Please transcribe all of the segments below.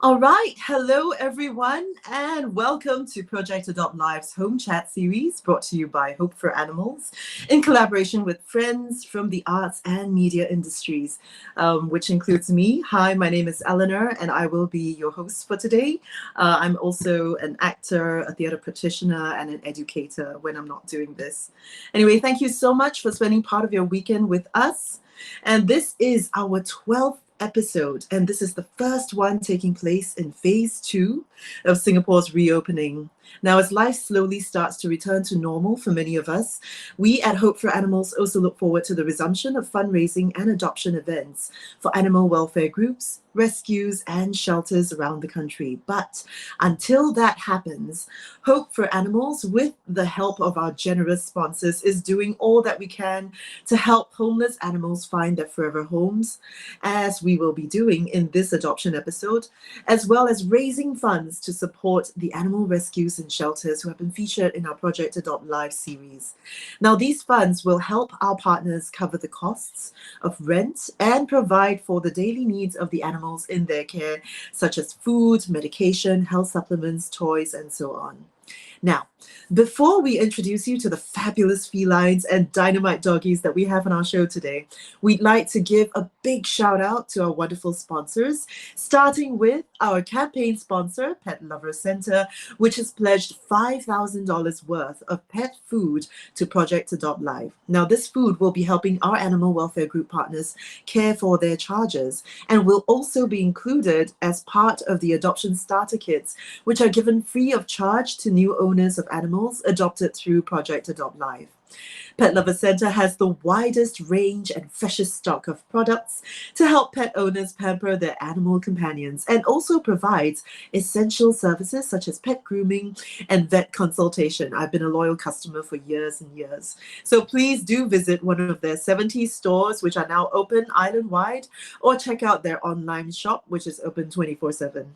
All right, hello everyone, and welcome to Project Adopt Live's Home Chat series brought to you by Hope for Animals in collaboration with friends from the arts and media industries, which includes me. Hi, my name is Eleanor, and I will be your host for today. I'm also an actor, a theatre practitioner, and an educator when I'm not doing this. Anyway, thank you so much for spending part of your weekend with us. And this is our 12th episode, and this is the first one taking place in phase 2 of Singapore's reopening. Now, as life slowly starts to return to normal for many of us, we at Hope for Animals also look forward to the resumption of fundraising and adoption events for animal welfare groups, rescues, and shelters around the country. But until that happens, Hope for Animals, with the help of our generous sponsors, is doing all that we can to help homeless animals find their forever homes, as we will be doing in this adoption episode, as well as raising funds to support the animal rescues and shelters who have been featured in our Project Adopt Live series. Now, these funds will help our partners cover the costs of rent and provide for the daily needs of the animals in their care, such as food, medication, health supplements, toys, and so on. Now, before we introduce you to the fabulous felines and dynamite doggies that we have on our show today, we'd like to give a big shout out to our wonderful sponsors, starting with our campaign sponsor, Pet Lover Center, which has pledged $5,000 worth of pet food to Project Adopt Live. Now, this food will be helping our animal welfare group partners care for their charges and will also be included as part of the adoption starter kits, which are given free of charge to new owners of animals adopted through Project Adopt Live. Pet Lover Center has the widest range and freshest stock of products to help pet owners pamper their animal companions, and also provides essential services such as pet grooming and vet consultation. I've been a loyal customer for years and years. So please do visit one of their 70 stores, which are now open island-wide, or check out their online shop, which is open 24/7.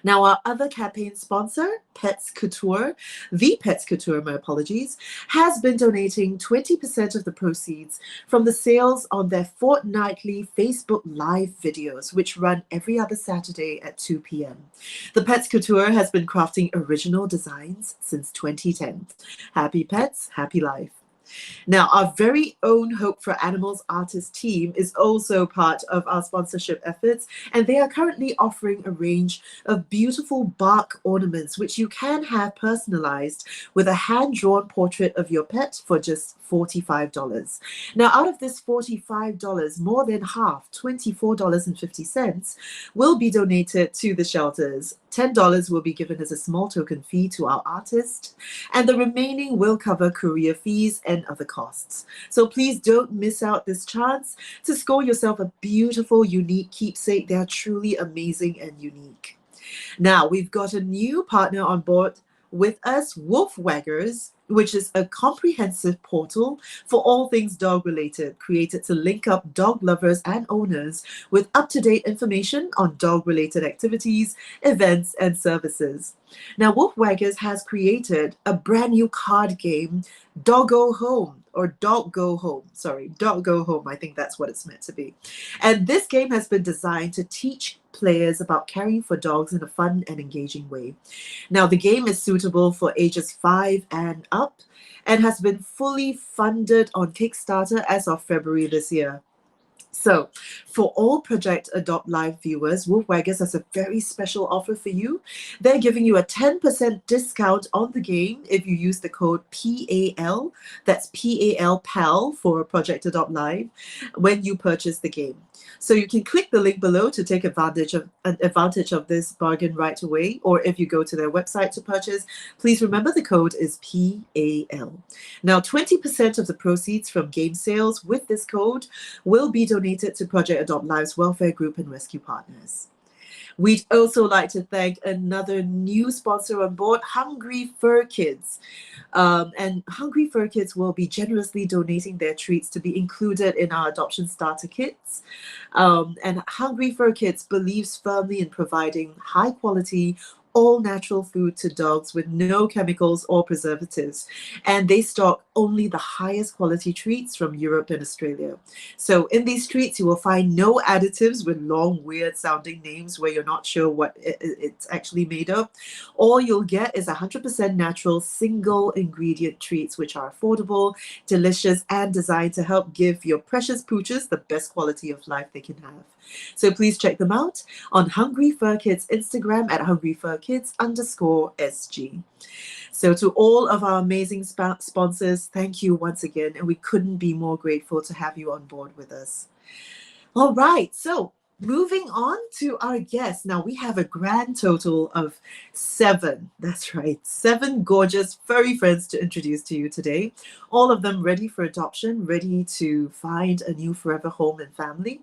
Now, our other campaign sponsor, Pets Couture, my apologies, has been donating 20% of the proceeds from the sales on their fortnightly Facebook Live videos, which run every other Saturday at 2 p.m. The Pets Couture has been crafting original designs since 2010. Happy pets, happy life. Now, our very own Hope for Animals artist team is also part of our sponsorship efforts, and they are currently offering a range of beautiful bark ornaments, which you can have personalized with a hand-drawn portrait of your pet for just $45. Now, out of this $45, more than half, $24.50, will be donated to the shelters. $10 will be given as a small token fee to our artist, and the remaining will cover courier fees and other costs. So please don't miss out this chance to score yourself a beautiful, unique keepsake. They are truly amazing and unique. Now, we've got a new partner on board with us, Wolf Waggers, which is a comprehensive portal for all things dog related, created to link up dog lovers and owners with up-to-date information on dog related activities, events, and services. Now, Wolf Waggers has created a brand new card game, Doggo Home, or Dog Go Home. Sorry, Dog Go Home. I think that's what it's meant to be. And this game has been designed to teach players about caring for dogs in a fun and engaging way. Now, the game is suitable for ages 5 and up and has been fully funded on Kickstarter as of February this year. So, for all Project Adopt Live viewers, Wolf Waggers has a very special offer for you. They're giving you a 10% discount on the game if you use the code PAL, that's PAL PAL for Project Adopt Live, when you purchase the game. So you can click the link below to take advantage of this bargain right away, or if you go to their website to purchase, please remember the code is PAL. Now, 20% of the proceeds from game sales with this code will be donated to Project Adopt Live's welfare group and rescue partners. We'd also like to thank another new sponsor on board, Hungry Fur Kids. And Hungry Fur Kids will be generously donating their treats to be included in our adoption starter kits. And Hungry Fur Kids believes firmly in providing high quality, all natural food to dogs with no chemicals or preservatives. And they stock only the highest quality treats from Europe and Australia. So in these treats, you will find no additives with long, weird sounding names where you're not sure what it's actually made of. All you'll get is 100% natural single ingredient treats, which are affordable, delicious, and designed to help give your precious pooches the best quality of life they can have. So please check them out on Hungry Fur Kids Instagram at hungryfurkids_SG. So to all of our amazing sponsors, thank you once again. And we couldn't be more grateful to have you on board with us. All right, so moving on to our guests. Now we have a grand total of 7. That's right, 7 gorgeous furry friends to introduce to you today. All of them ready for adoption, ready to find a new forever home and family.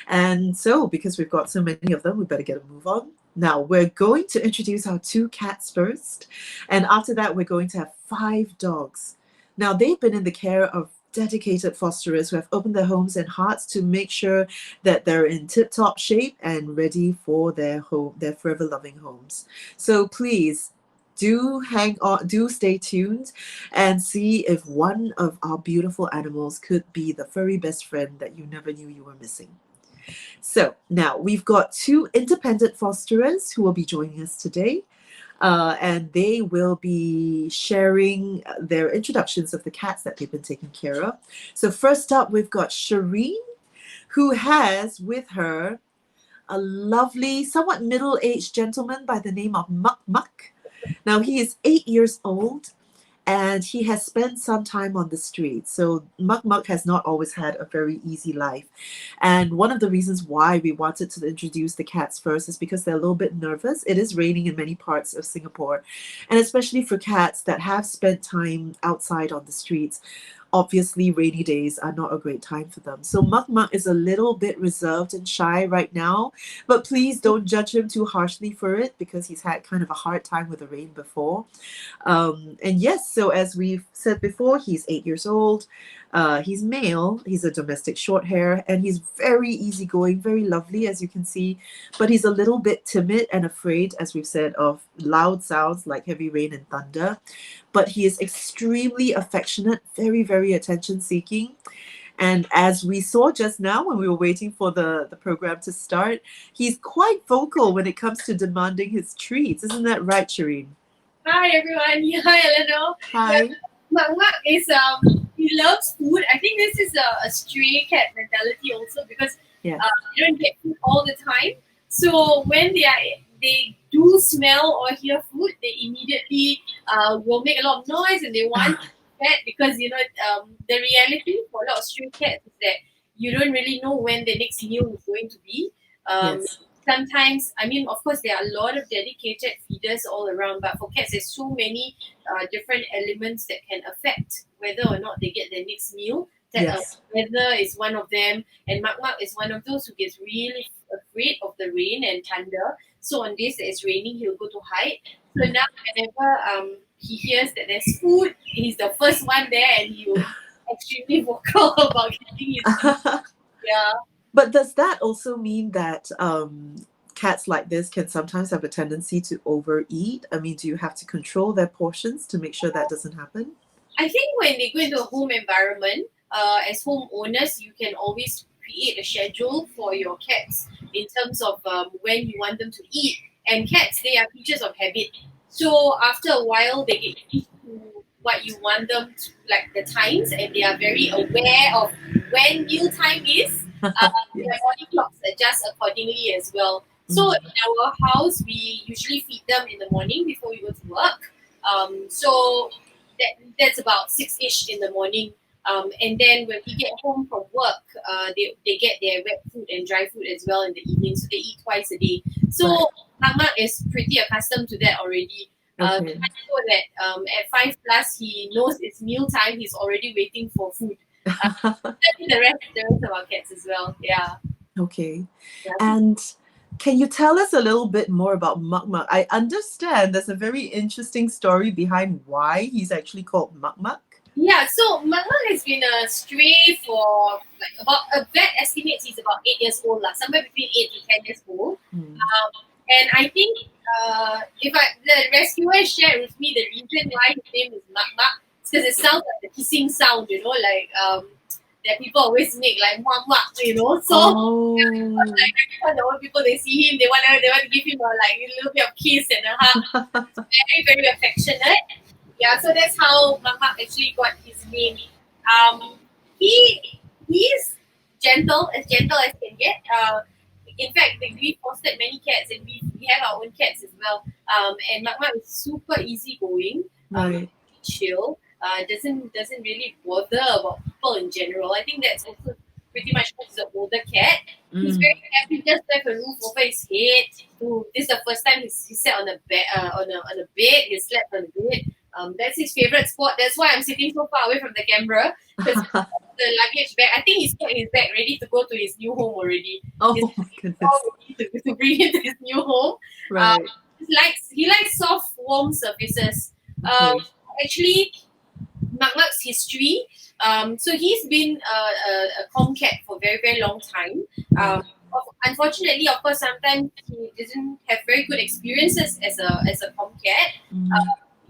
And so, because we've got so many of them, we better get a move on. Now, we're going to introduce our 2 cats first. And after that, we're going to have 5 dogs. Now, they've been in the care of dedicated fosterers who have opened their homes and hearts to make sure that they're in tip-top shape and ready for their home, their forever loving homes. So please do hang on, do stay tuned and see if one of our beautiful animals could be the furry best friend that you never knew you were missing. So now we've got 2 independent fosterers who will be joining us today. And they will be sharing their introductions of the cats that they've been taking care of. So first up, we've got Shereen, who has with her a lovely, somewhat middle-aged gentleman by the name of Muck Muck. Now, he is 8 years old, and he has spent some time on the street. So Muck Muck has not always had a very easy life. And one of the reasons why we wanted to introduce the cats first is because they're a little bit nervous. It is raining in many parts of Singapore. And especially for cats that have spent time outside on the streets, obviously rainy days are not a great time for them. So Muck Muck is a little bit reserved and shy right now, but please don't judge him too harshly for it because he's had kind of a hard time with the rain before. And yes, so as we've said before, he's 8 years old. He's male. He's a domestic short hair, and he's very easygoing, very lovely, as you can see. But he's a little bit timid and afraid, as we've said, of loud sounds like heavy rain and thunder. But he is extremely affectionate, very, very attention-seeking. And as we saw just now when we were waiting for the program to start, he's quite vocal when it comes to demanding his treats. Isn't that right, Shereen? Hi everyone. Hi Eleanor. Hi. Yeah, Muck Muck is he loves food. I think this is a stray cat mentality also because Yes. they don't get food all the time. So when they do smell or hear food, they immediately will make a lot of noise and they want pet because the reality for a lot of stray cats is that you don't really know when the next meal is going to be. Yes. Sometimes, I mean, of course, there are a lot of dedicated feeders all around, but for cats, there's so many different elements that can affect whether or not they get their next meal. That Yes. weather is one of them, and Muck Muck is one of those who gets really afraid of the rain and thunder. So on days that it's raining, he'll go to hide. So now, whenever he hears that there's food, he's the first one there, and he will extremely vocal about getting his food. Yeah. But does that also mean that cats like this can sometimes have a tendency to overeat? I mean, do you have to control their portions to make sure that doesn't happen? I think when they go into a home environment, as homeowners, you can always create a schedule for your cats in terms of when you want them to eat. And cats, they are creatures of habit. So after a while, they get used to what you want them to, like the times, and they are very aware of when meal time is. Their Yes. body clocks adjust accordingly as well. So in our house, we usually feed them in the morning before we go to work. So that's about 6-ish in the morning. And then when we get home from work, they get their wet food and dry food as well in the evening. So they eat twice a day. So Mama is pretty accustomed to that already. Okay. So that at 5+ he knows it's meal time. He's already waiting for food. The rest of our cats as well. Yeah. Okay. Yeah. And can you tell us a little bit more about Muck Muck? I understand there's a very interesting story behind why he's actually called Muck Muck. Yeah, so Muck Muck has been a stray for like about a vet estimates he's about 8 years old, somewhere between 8 to 10 years old. And I think the rescuer shared with me the reason why his name is Muck Muck, because it sounds like the hissing sound, like that people always make, like Muck Muck, So like every time the old people they see him, they want to give him a little bit of kiss and a hug. Very very affectionate. Yeah, so that's how Muck Muck actually got his name. He's gentle as can get. In fact, we fostered many cats, and we have our own cats as well. And Mak Mak is super easygoing, Right. chill. Doesn't really bother about people in general. I think that's also pretty much because he's an older cat. He's very happy just to have a roof over his head. This is the first time he sat on a bed. On a bed. He slept on the bed. That's his favorite spot. That's why I'm sitting so far away from the camera, because the luggage bag. I think he's got his bag ready to go to his new home already. Oh my goodness. To bring him to his new home. Right. He likes soft, warm surfaces. Okay. Actually, Mak Mak's history. So he's been a Comcat for a very very long time. Unfortunately, of course, sometimes he didn't have very good experiences as a Comcat.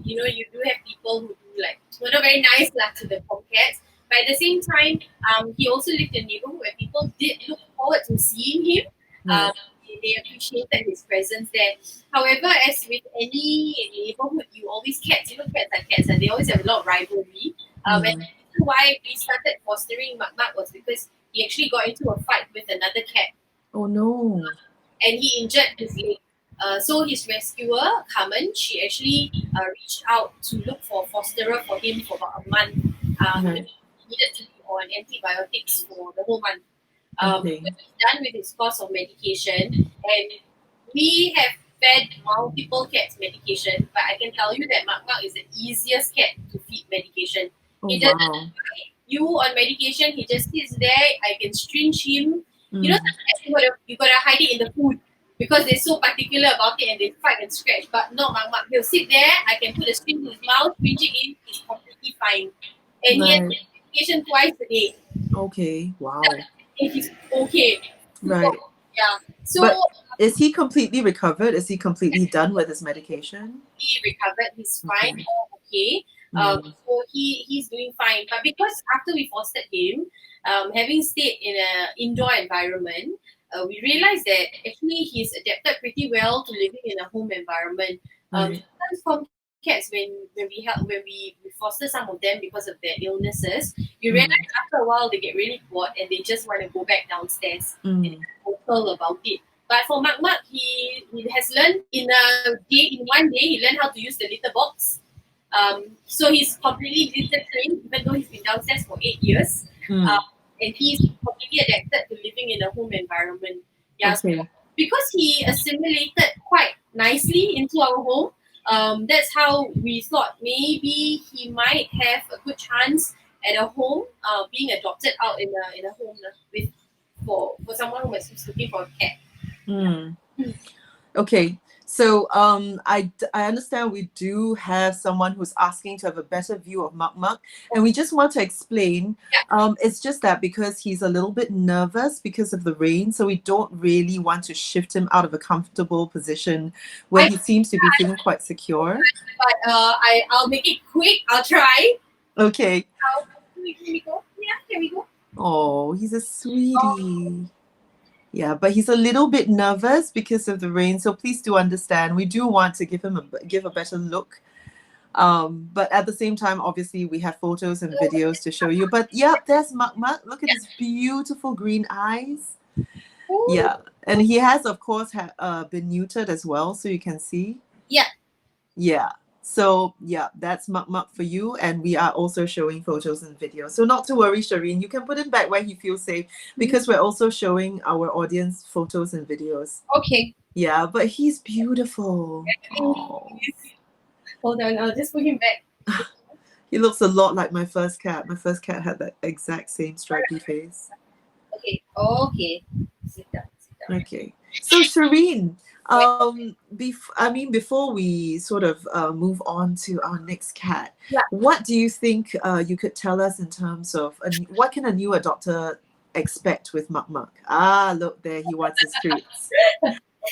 You do have people who were not very nice to the Comcats. But at the same time, he also lived in a neighborhood where people did look forward to seeing him. They appreciated his presence there. However, as with any neighborhood, you always cats are cats, and they always have a lot of rivalry. And the reason why we started fostering Mak Mak was because he actually got into a fight with another cat. Oh no. And he injured his leg. So his rescuer, Carmen, she actually reached out to look for a fosterer for him for about a month. He needed to be on antibiotics for the whole month. He was done with his course of medication, and we have fed multiple cats medication, but I can tell you that Mak Mak is the easiest cat to feed medication. He doesn't fight you on medication, he just sits there. I can stringe him. Sometimes you gotta hide it in the food because they're so particular about it and they fight and scratch. But not Mak Mak. He'll sit there, I can put a string in his mouth, stringe it in, he's completely fine. And he has medication twice a day. Okay. Wow. And he's okay. Right. Yeah. So but is he completely recovered? Is he completely done with his medication? He recovered. He's fine. Okay. So he's doing fine. But because after we fostered him, having stayed in an indoor environment, we realized that actually he's adapted pretty well to living in a home environment. Sometimes from cats, when we foster some of them because of their illnesses, you realize after a while they get really bored and they just want to go back downstairs and vocal about it. But for Mak Mak, he has learned in one day he learned how to use the litter box. So he's completely litter trained, even though he's been downstairs for 8 years. And he's completely adapted to living in a home environment. Yeah, so because he assimilated quite nicely into our home, that's how we thought maybe he might have a good chance at a home, being adopted out in a home for someone who is looking for a cat. Okay. So I understand we do have someone who's asking to have a better view of Mak Mak, and we just want to explain. It's just that because he's a little bit nervous because of the rain, so we don't really want to shift him out of a comfortable position where he seems to be feeling quite secure. But I'll make it quick. I'll try. Okay. Here we go. Yeah, here we go. Oh, he's a sweetie. Yeah, but he's a little bit nervous because of the rain, so please do understand. We do want to give a better look, but at the same time, obviously, we have photos and videos to show you. But yeah, there's Mak Mak. Look at his beautiful green eyes. Yeah, and he has, of course, been neutered as well, so you can see. Yeah. So yeah, that's Mak Mak for you, and we are also showing photos and videos. So not to worry, Shereen, you can put him back where he feels safe because we're also showing our audience photos and videos. Okay. Yeah, but he's beautiful. Hold on, I'll just put him back. He looks a lot like my first cat. My first cat had that exact same stripy face. Okay. Sit down. Okay. So Shereen, before we sort of move on to our next cat, what do you think you could tell us in terms of what can a new adopter expect with Mak Mak? Look there, he wants his treats.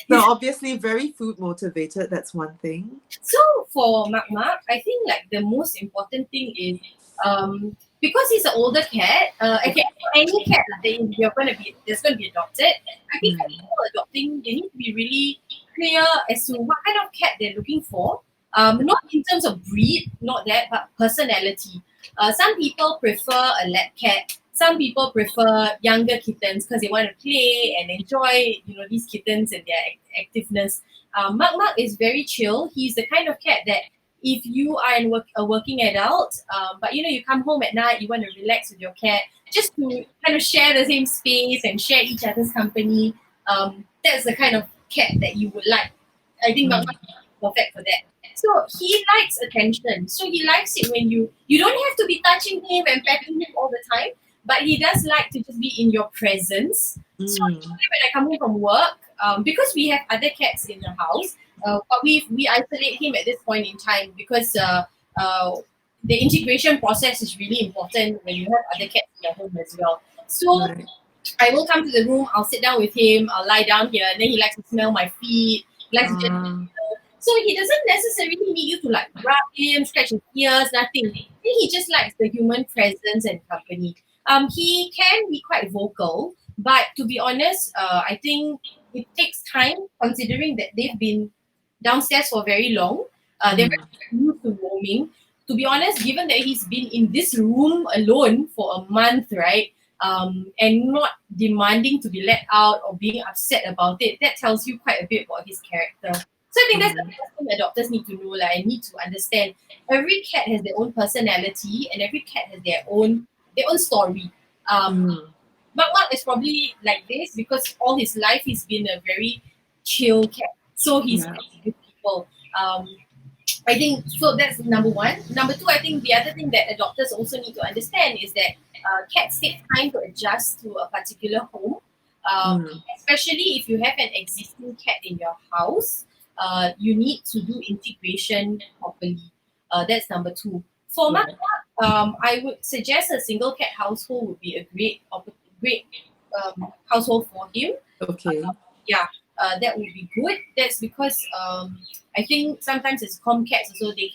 So obviously very food motivated, that's one thing. So for Muck Muck, I think like the most important thing is because he's an older cat, okay, for any cat that that's gonna be adopted, I think for people adopting, they need to be really clear as to what kind of cat they're looking for. Not in terms of breed, not that, but personality. Some people prefer a lab cat. Some people prefer younger kittens because they want to play and enjoy, these kittens and their activeness. Muck Muck is very chill. He's the kind of cat that if you are a working adult, but you come home at night, you want to relax with your cat, just to kind of share the same space and share each other's company. That's the kind of cat that you would like. I think Muck Muck is perfect for that. So he likes attention. So he likes it when you don't have to be touching him and petting him all the time, but he does like to just be in your presence. So usually when I come home from work, because we have other cats in the house, but we isolate him at this point in time because the integration process is really important when you have other cats in your home as well. So I will come to the room, I'll sit down with him, I'll lie down here, and then he likes to smell my feet, likes to so he doesn't necessarily need you to like rub him, scratch his ears, nothing. He just likes the human presence and company. He can be quite vocal, but to be honest, I think it takes time considering that they've been downstairs for very long. They're very used to roaming. To be honest, given that he's been in this room alone for a month, right? And not demanding to be let out or being upset about it, that tells you quite a bit about his character. So I think that's the first thing adopters need to know, and need to understand. Every cat has their own personality, and every cat has their own story. Muck Muck is probably like this because all his life he's been a very chill cat. So he's with people. I think so. That's number one. Number two, I think the other thing that adopters also need to understand is that cats take time to adjust to a particular home, especially if you have an existing cat in your house. You need to do integration properly. That's number two. For Muck Muck, I would suggest a single cat household would be a great household for him. Okay. That would be good. That's because I think sometimes as com cats also they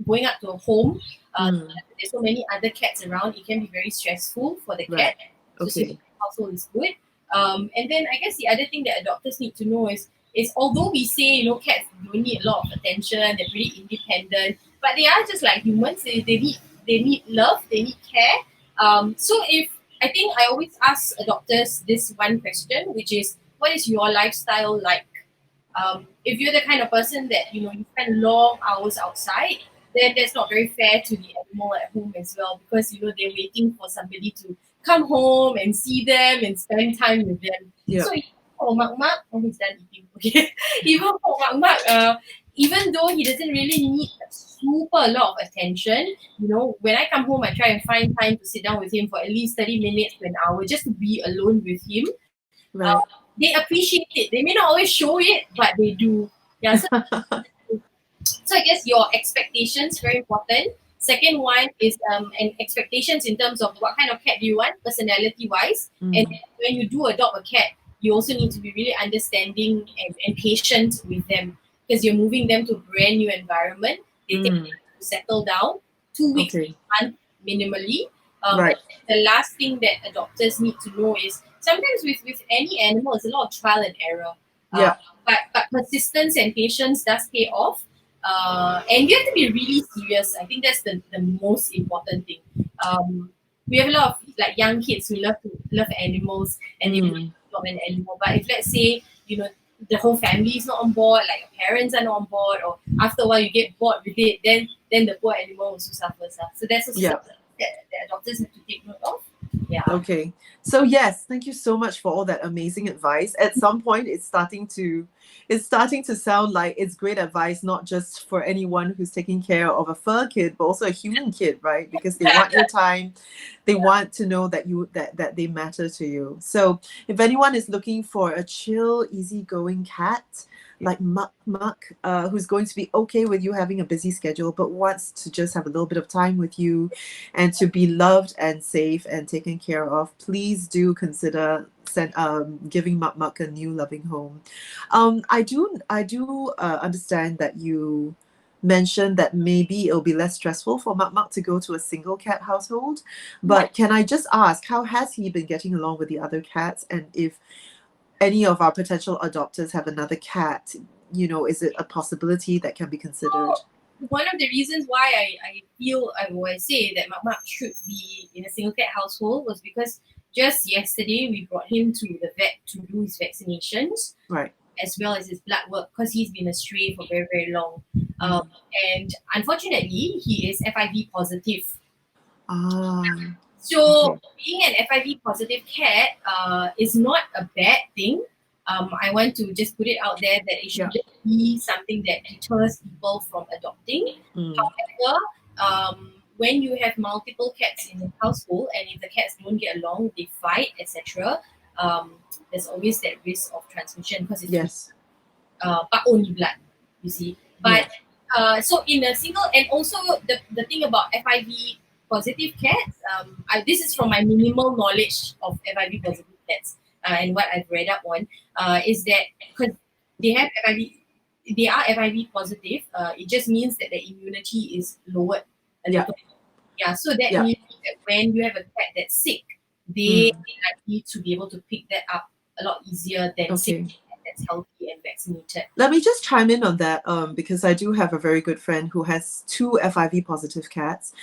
going up to a home. There's so many other cats around. It can be very stressful for the cat. So single household is good. And then I guess the other thing that adopters need to know is although we say cats don't need a lot of attention, they're pretty independent, but they are just like humans. They need love, they need care. So I think I always ask adopters this one question, which is, what is your lifestyle like? If you're the kind of person that you spend long hours outside, then that's not very fair to the animal at home as well, because they're waiting for somebody to come home and see them and spend time with them. So for Muck Muck, he's done eating. Okay, even for Muck Muck, even though he doesn't really need super lot of attention, when I come home, I try and find time to sit down with him for at least 30 minutes to an hour just to be alone with him. They appreciate it. They may not always show it, but they do. Yeah. So I guess your expectations very important. Second one is and expectations in terms of what kind of cat do you want, personality wise. And when you do adopt a cat, you also need to be really understanding and patient with them, because you're moving them to a brand new environment. They take time to settle down, 2 weeks a month minimally. The last thing that adopters need to know is sometimes with any animal, it's a lot of trial and error. But persistence and patience does pay off. And you have to be really serious. I think that's the most important thing. We have a lot of like young kids who love animals and they want to adopt an animal. But if let's say the whole family is not on board, like your parents are not on board, or after a while you get bored with it, then the poor animal also suffers. So that's also something that adopters have to take note of. Okay. So yes, thank you so much for all that amazing advice. At some point, it's starting to sound like it's great advice, not just for anyone who's taking care of a fur kid, but also a human kid, right? Because they want your time, they want to know that that they matter to you. So if anyone is looking for a chill, easygoing cat like Muck Muck, who's going to be okay with you having a busy schedule, but wants to just have a little bit of time with you and to be loved and safe and taken care of, please do consider giving Muck Muck a new loving home. I do understand that you mentioned that maybe it'll be less stressful for Muck Muck to go to a single cat household. But can I just ask, how has he been getting along with the other cats? And if any of our potential adopters have another cat, is it a possibility that can be considered? One of the reasons why I feel I would say that Muck Muck should be in a single cat household was because just yesterday we brought him to the vet to do his vaccinations, Right. as well as his blood work, because he's been a stray for very, very long. And unfortunately, he is FIV positive. So being an FIV positive cat is not a bad thing. I want to just put it out there that it shouldn't be something that deters people from adopting. However, when you have multiple cats in the household and if the cats don't get along, they fight, etc., there's always that risk of transmission because it's but only blood, you see. But so in a single, and also the thing about FIV positive cats, this is from my minimal knowledge of FIV positive cats and what I've read up on, is that because they have FIV, they are FIV positive, it just means that their immunity is lowered a little bit. Yeah, so that means that when you have a cat that's sick, they are likely to be able to pick that up a lot easier than sick cat that's healthy and vaccinated. Let me just chime in on that because I do have a very good friend who has 2 FIV positive cats.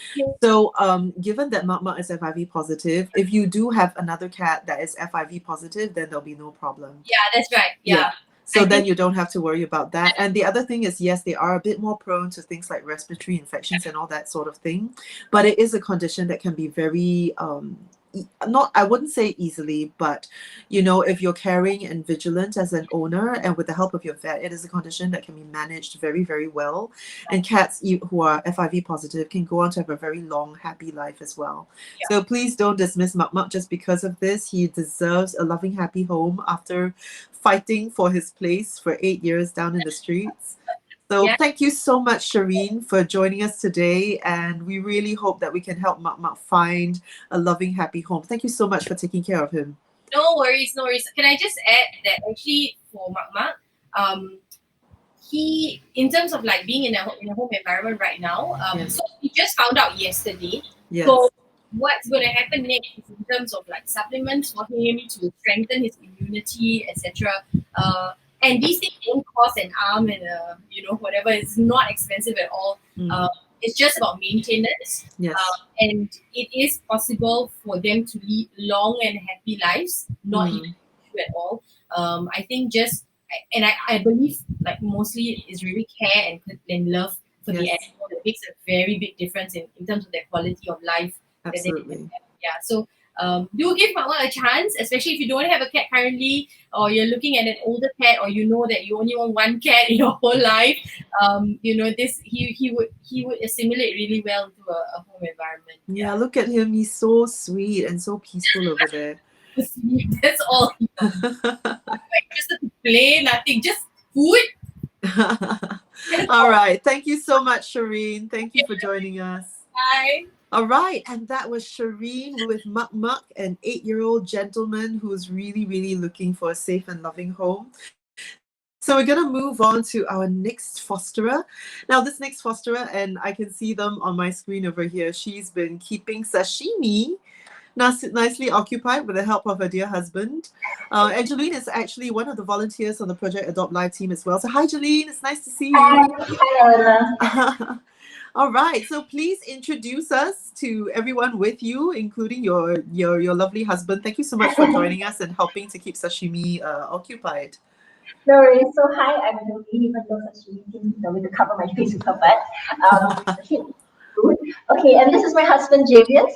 So given that Muck Muck is FIV positive, if you do have another cat that is FIV positive, then there'll be no problem. Yeah, that's right. Yeah. So then you don't have to worry about that. And the other thing is, yes, they are a bit more prone to things like respiratory infections and all that sort of thing. But it is a condition that can be very, I wouldn't say easily, but, if you're caring and vigilant as an owner and with the help of your vet, it is a condition that can be managed very, very well. And cats who are FIV positive can go on to have a very long, happy life as well. So please don't dismiss Muck Muck just because of this. He deserves a loving, happy home after fighting for his place for 8 years down in the streets. So thank you so much, Shereen, for joining us today. And we really hope that we can help Muck Muck find a loving, happy home. Thank you so much for taking care of him. No worries, no worries. Can I just add that actually for Muck Muck, he, in terms of like being in a home environment right now, so we just found out yesterday. So what's going to happen next is in terms of like supplements for him to strengthen his immunity, etc. And these things don't cost an arm and whatever. It's not expensive at all. It's just about maintenance. And it is possible for them to lead long and happy lives, not even at all. I think I believe like mostly is really care and love for the animal that makes a very big difference in terms of their quality of life. Absolutely. So do give Muck Muck a chance, especially if you don't have a cat currently, or you're looking at an older cat, or you know that you only want one cat in your whole life. He would assimilate really well into a home environment. Yeah, look at him. He's so sweet and so peaceful over there. That's all. Just to play, nothing, just food. All right. Thank you so much, Shereen. Thank you for joining us. Bye. All right, and that was Shereen with Muck Muck, an 8-year-old gentleman who's really, really looking for a safe and loving home. So we're going to move on to our next fosterer. Now, this next fosterer, and I can see them on my screen over here, she's been keeping Sashimi nicely occupied with the help of her dear husband. And Jolene is actually one of the volunteers on the Project Adopt Live team as well. So hi, Jolene. It's nice to see you. Hi. All right, so please introduce us to everyone with you, including your lovely husband. Thank you so much for joining us and helping to keep Sashimi occupied. No worries. So hi, I'm Jolene, even though Sashimi didn't tell me to cover my face with her butt. Okay, and this is my husband, Javius,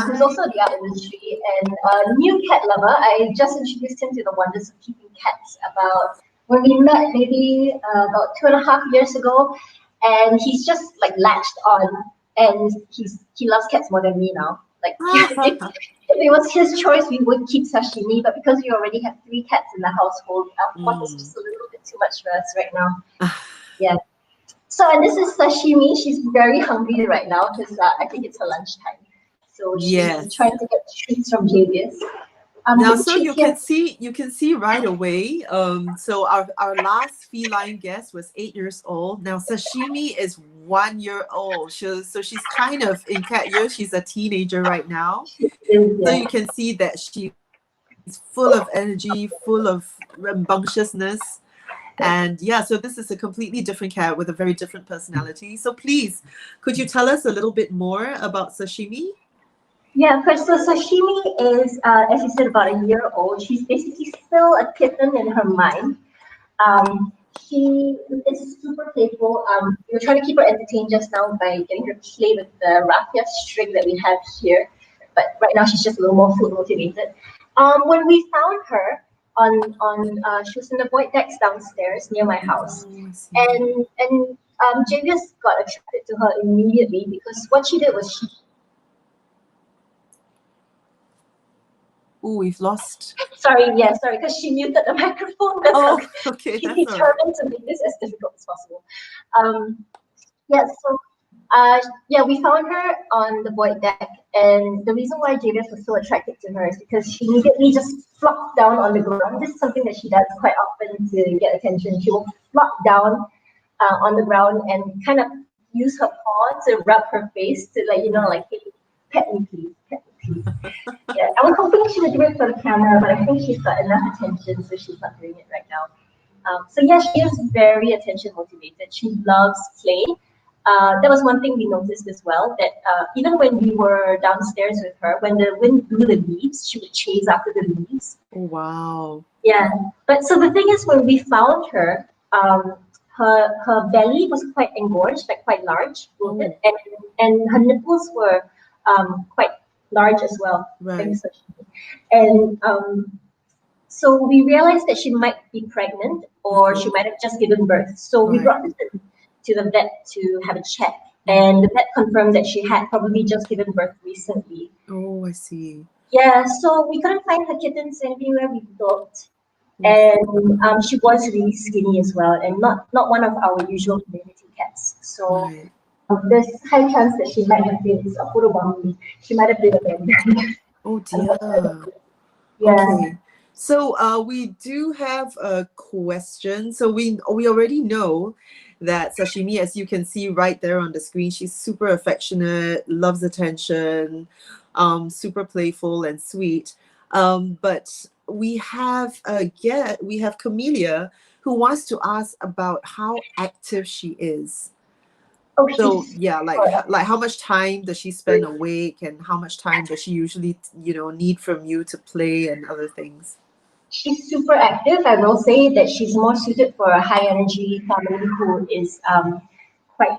who's also in the art industry and a new cat lover. I just introduced him to the wonders of keeping cats about when we met maybe about 2.5 years ago. And he's just like latched on, and he loves cats more than me now. Like if it was his choice, we would keep Sashimi, but because we already have 3 cats in the household, it's just a little bit too much for us right now. Yeah. So and this is Sashimi. She's very hungry right now because I think it's her lunchtime. So she's trying to get treats from Javius. Now, The so treats here. you can see right away. So our last feline guest was 8 years old. Now Sashimi is 1 year old. So she's kind of in cat years. She's a teenager right now. So you can see that she's full of energy, full of rambunctiousness. And yeah, so this is a completely different cat with a very different personality. So please, could you tell us a little bit more about Sashimi? Yeah, of course. So Sashimi is, as you said, about a year old. She's basically still a kitten in her mind. She is super playful. We were trying to keep her entertained just now by getting her to play with the raffia string that we have here. But right now she's just a little more food motivated. When we found her she was in the void decks downstairs near my house, Oh, I see. and Javius got attracted to her immediately because what she did was she. Oh, we've lost. Sorry, because she muted the microphone. Oh, okay, She's that's all right. determined to make this as difficult as possible. Yeah, so we found her on the void deck, and the reason why Javius was so attracted to her is because she immediately just flopped down on the ground. This is something that she does quite often to get attention. She will flop down on the ground and kind of use her paw to rub her face to like, hey, pet me please, pet me please. Yeah, I was hoping she would do it for the camera, but I think she's got enough attention, so she's not doing it right now. So yeah, she is very attention motivated. She loves play. That was one thing we noticed as well, that even when we were downstairs with her, when the wind blew the leaves, she would chase after the leaves. Oh, wow. Yeah, but so the thing is, when we found her, her belly was quite engorged, like quite large, and her nipples were quite large as well. Right. And so we realized that she might be pregnant, or she might have just given birth. So we brought her to the vet to have a check, and the vet confirmed that she had probably just given birth recently. Oh, I see. Yeah, so we couldn't find her kittens anywhere we looked, and she was really skinny as well, and not one of our usual community cats. So Right. there's high chance that she might have been a Purubami. She might have been a baby. Oh dear. Yeah. Okay. So we do have a question. So we already know that Sashimi, as you can see right there on the screen, she's super affectionate, loves attention, super playful and sweet. But we have Camellia who wants to ask about how active she is. Oh, So she's yeah, like how much time does she spend awake, and how much time does she usually need from you to play and other things? She's super active. I will say that she's more suited for a high energy family who is quite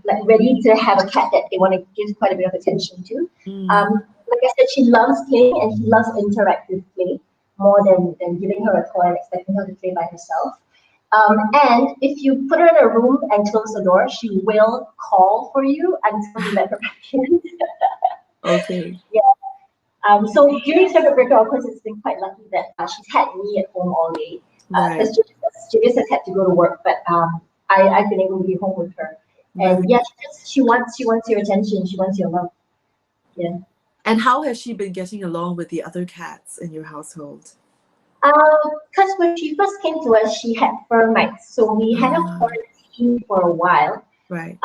like ready to have a cat that they want to give quite a bit of attention to. Like I said, she loves playing, and she loves interactive play more than giving her a toy and expecting her to play by herself. And if you put her in a room and close the door, she will call for you until you let her back in. Okay. Yeah. So during circuit breaker, of course, it's been quite lucky that she's had me at home all day. Because Julius has had to go to work, but I've been able to be home with her. And yeah, she wants your attention. She wants your love. Yeah. And how has she been getting along with the other cats in your household? Because when she first came to us, she had fur mites, so we had her quarantined for a while. Right.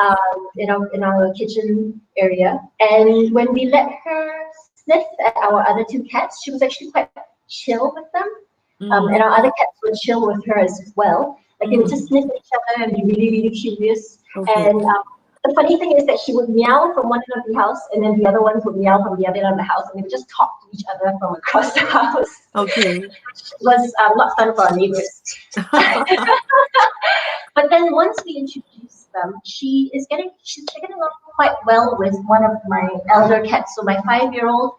In our kitchen area, and when we let her sniff at our other two cats, she was actually quite chill with them. And our other cats would chill with her as well. Like they would just sniff at each other and be really, really curious. Okay. And the funny thing is that she would meow from one end of the house, and then the other ones would meow from the other end of the house, and they would just talk to each other from across the house. Okay. Which was not fun for our neighbors. But then once we introduced them, she's getting along quite well with one of my elder cats. So my 5-year-old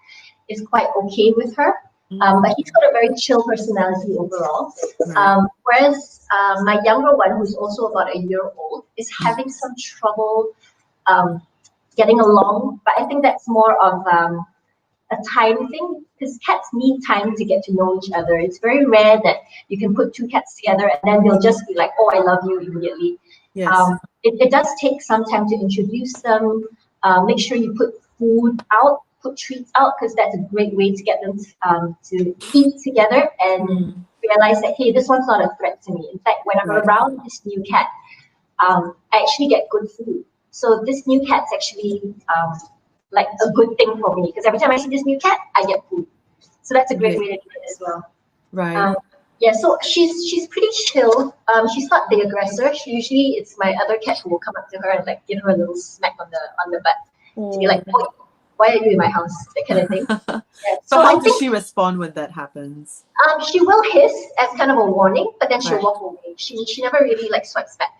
is quite okay with her. But he's got a very chill personality overall. Whereas my younger one, who's also about a year old, is having some trouble getting along. But I think that's more of a time thing, because cats need time to get to know each other. It's very rare that you can put two cats together and then they'll just be like, oh, I love you immediately. Yes. It does take some time to introduce them, make sure you put food out put treats out because that's a great way to get them to eat together and realize that, hey, this one's not a threat to me. In fact, when I'm around this new cat, I actually get good food. So this new cat's actually like a good thing for me because every time I see this new cat, I get food. So that's a great way to do it as well. Right. Yeah, so she's pretty chill. She's not the aggressor. Usually it's my other cat who will come up to her and like give her a little smack on the butt to be like, oh, why are you in my house? That kind of thing. Yeah. So how does she respond when that happens? She will hiss as kind of a warning, but then she'll Right. walk away. She never really like swipes back.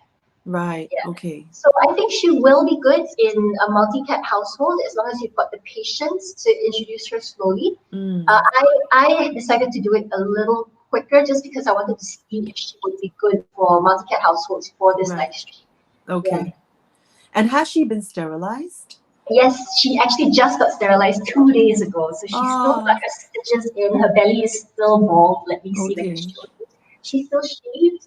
Right. Yeah. Okay. So I think she will be good in a multi-cat household as long as you've got the patience to introduce her slowly. I decided to do it a little quicker just because I wanted to see if she would be good for multi-cat households for this live stream. Okay. Yeah. And has she been sterilized? Yes, she actually just got sterilized 2 days ago. So she's still got her stitches in. Her belly is still bald. Let me see if I can show you. She's still shaved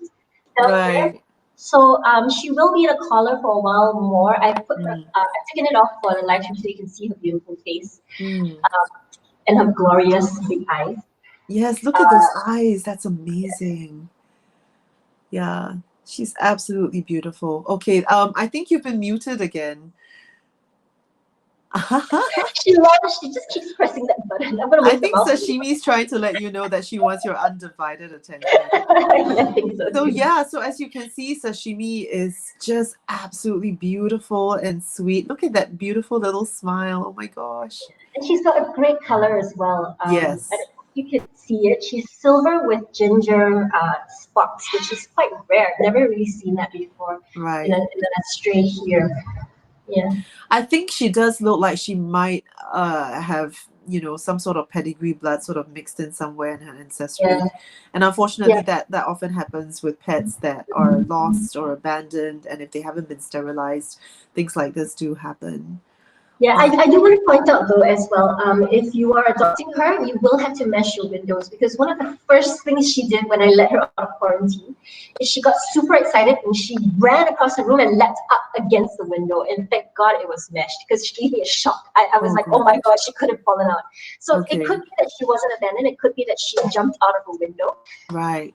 down there. So she will be in a collar for a while more. I've taken it off for the live stream so you can see her beautiful face and her glorious big eyes. Yes, look at those eyes. That's amazing. Yeah, she's absolutely beautiful. Okay, I think you've been muted again. She just keeps pressing that button. I think Sashimi's trying to let you know that she wants your undivided attention. I think so. So yeah, so as you can see, Sashimi is just absolutely beautiful and sweet. Look at that beautiful little smile. Oh my gosh. And she's got a great color as well. Yes. I don't know if you can see it. She's silver with ginger spots, which is quite rare. Never really seen that before. Right. In a stray here. Yeah. I think she does look like she might have, some sort of pedigree blood sort of mixed in somewhere in her ancestry. Yeah. And unfortunately, that often happens with pets that are lost or abandoned. And if they haven't been sterilized, things like this do happen. Yeah, I do want to point out though as well, if you are adopting her, you will have to mesh your windows because one of the first things she did when I let her out of quarantine is she got super excited and she ran across the room and leapt up against the window. And thank God it was meshed because she gave me a shock. I was like, oh my God, she could have fallen out. So it could be that she wasn't abandoned. It could be that she jumped out of a window. Right.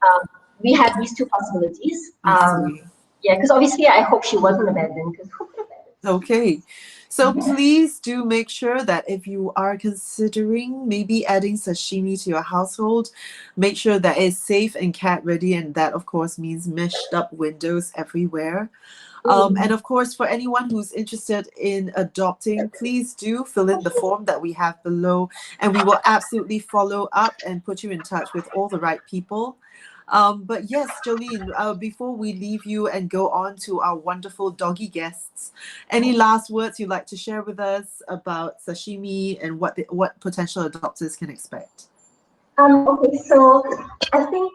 We have these two possibilities. Yeah, because obviously I hope she wasn't abandoned. Okay. So please do make sure that if you are considering maybe adding sashimi to your household, make sure that it's safe and cat ready, and that of course means meshed up windows everywhere. And of course, for anyone who's interested in adopting, please do fill in the form that we have below, and we will absolutely follow up and put you in touch with all the right people. But yes, Jolene, before we leave you and go on to our wonderful doggy guests, any last words you'd like to share with us about sashimi and what potential adopters can expect? Okay, so I think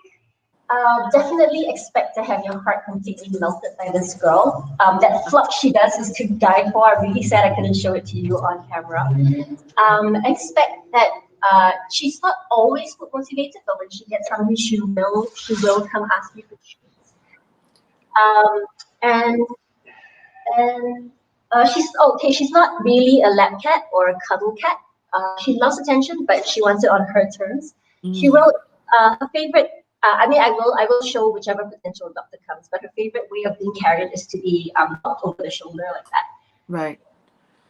definitely expect to have your heart completely melted by this girl. That flux she does is to die for. I'm really sad I couldn't show it to you on camera. Expect that she's not always food motivated, but when she gets hungry, she will come ask you for treats. She's not really a lap cat or a cuddle cat. She loves attention, but she wants it on her terms. She will. Her favorite. I will show whichever potential adopter comes, but her favorite way of being carried is to be knocked over the shoulder like that. Right.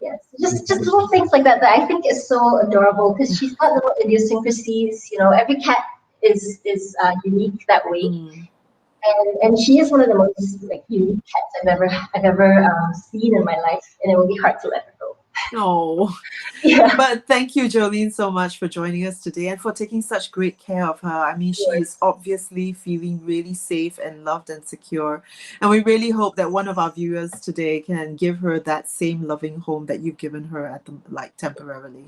Yes, just little things like that I think is so adorable because she's got little idiosyncrasies. Every cat is unique that way, and she is one of the most unique cats I've ever seen in my life, and it will be hard to let her go. Oh, yeah. But thank you, Jolene, so much for joining us today and for taking such great care of her. I mean, she is obviously feeling really safe and loved and secure. And we really hope that one of our viewers today can give her that same loving home that you've given her temporarily.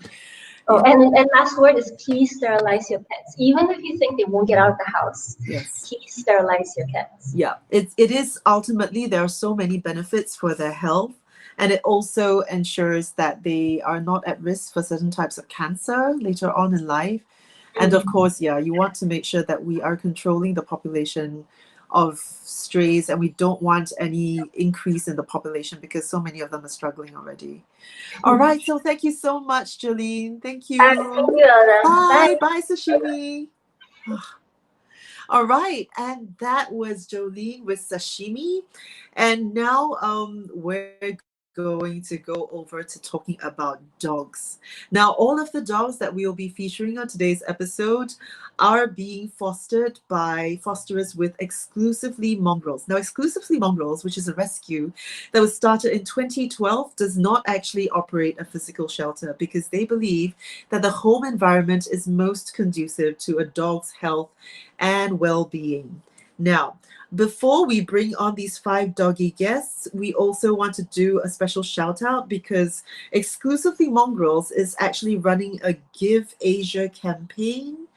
Oh, and last word is please sterilize your pets. Even if you think they won't get out of the house, please sterilize your cats. Yeah, it is ultimately, there are so many benefits for their health. And it also ensures that they are not at risk for certain types of cancer later on in life. And of course, you want to make sure that we are controlling the population of strays, and we don't want any increase in the population because so many of them are struggling already. All right, so thank you so much, Jolene. Thank you. Thank you, Ella. Bye. Bye, Sashimi. All right, and that was Jolene with Sashimi. And now we're going to go over to talking about dogs. Now, all of the dogs that we will be featuring on today's episode are being fostered by fosterers with Exclusively Mongrels. Now, Exclusively Mongrels, which is a rescue that was started in 2012, does not actually operate a physical shelter because they believe that the home environment is most conducive to a dog's health and well-being. Now, before we bring on these 5 doggy guests, we also want to do a special shout out because Exclusively Mongrels is actually running a Give Asia campaign.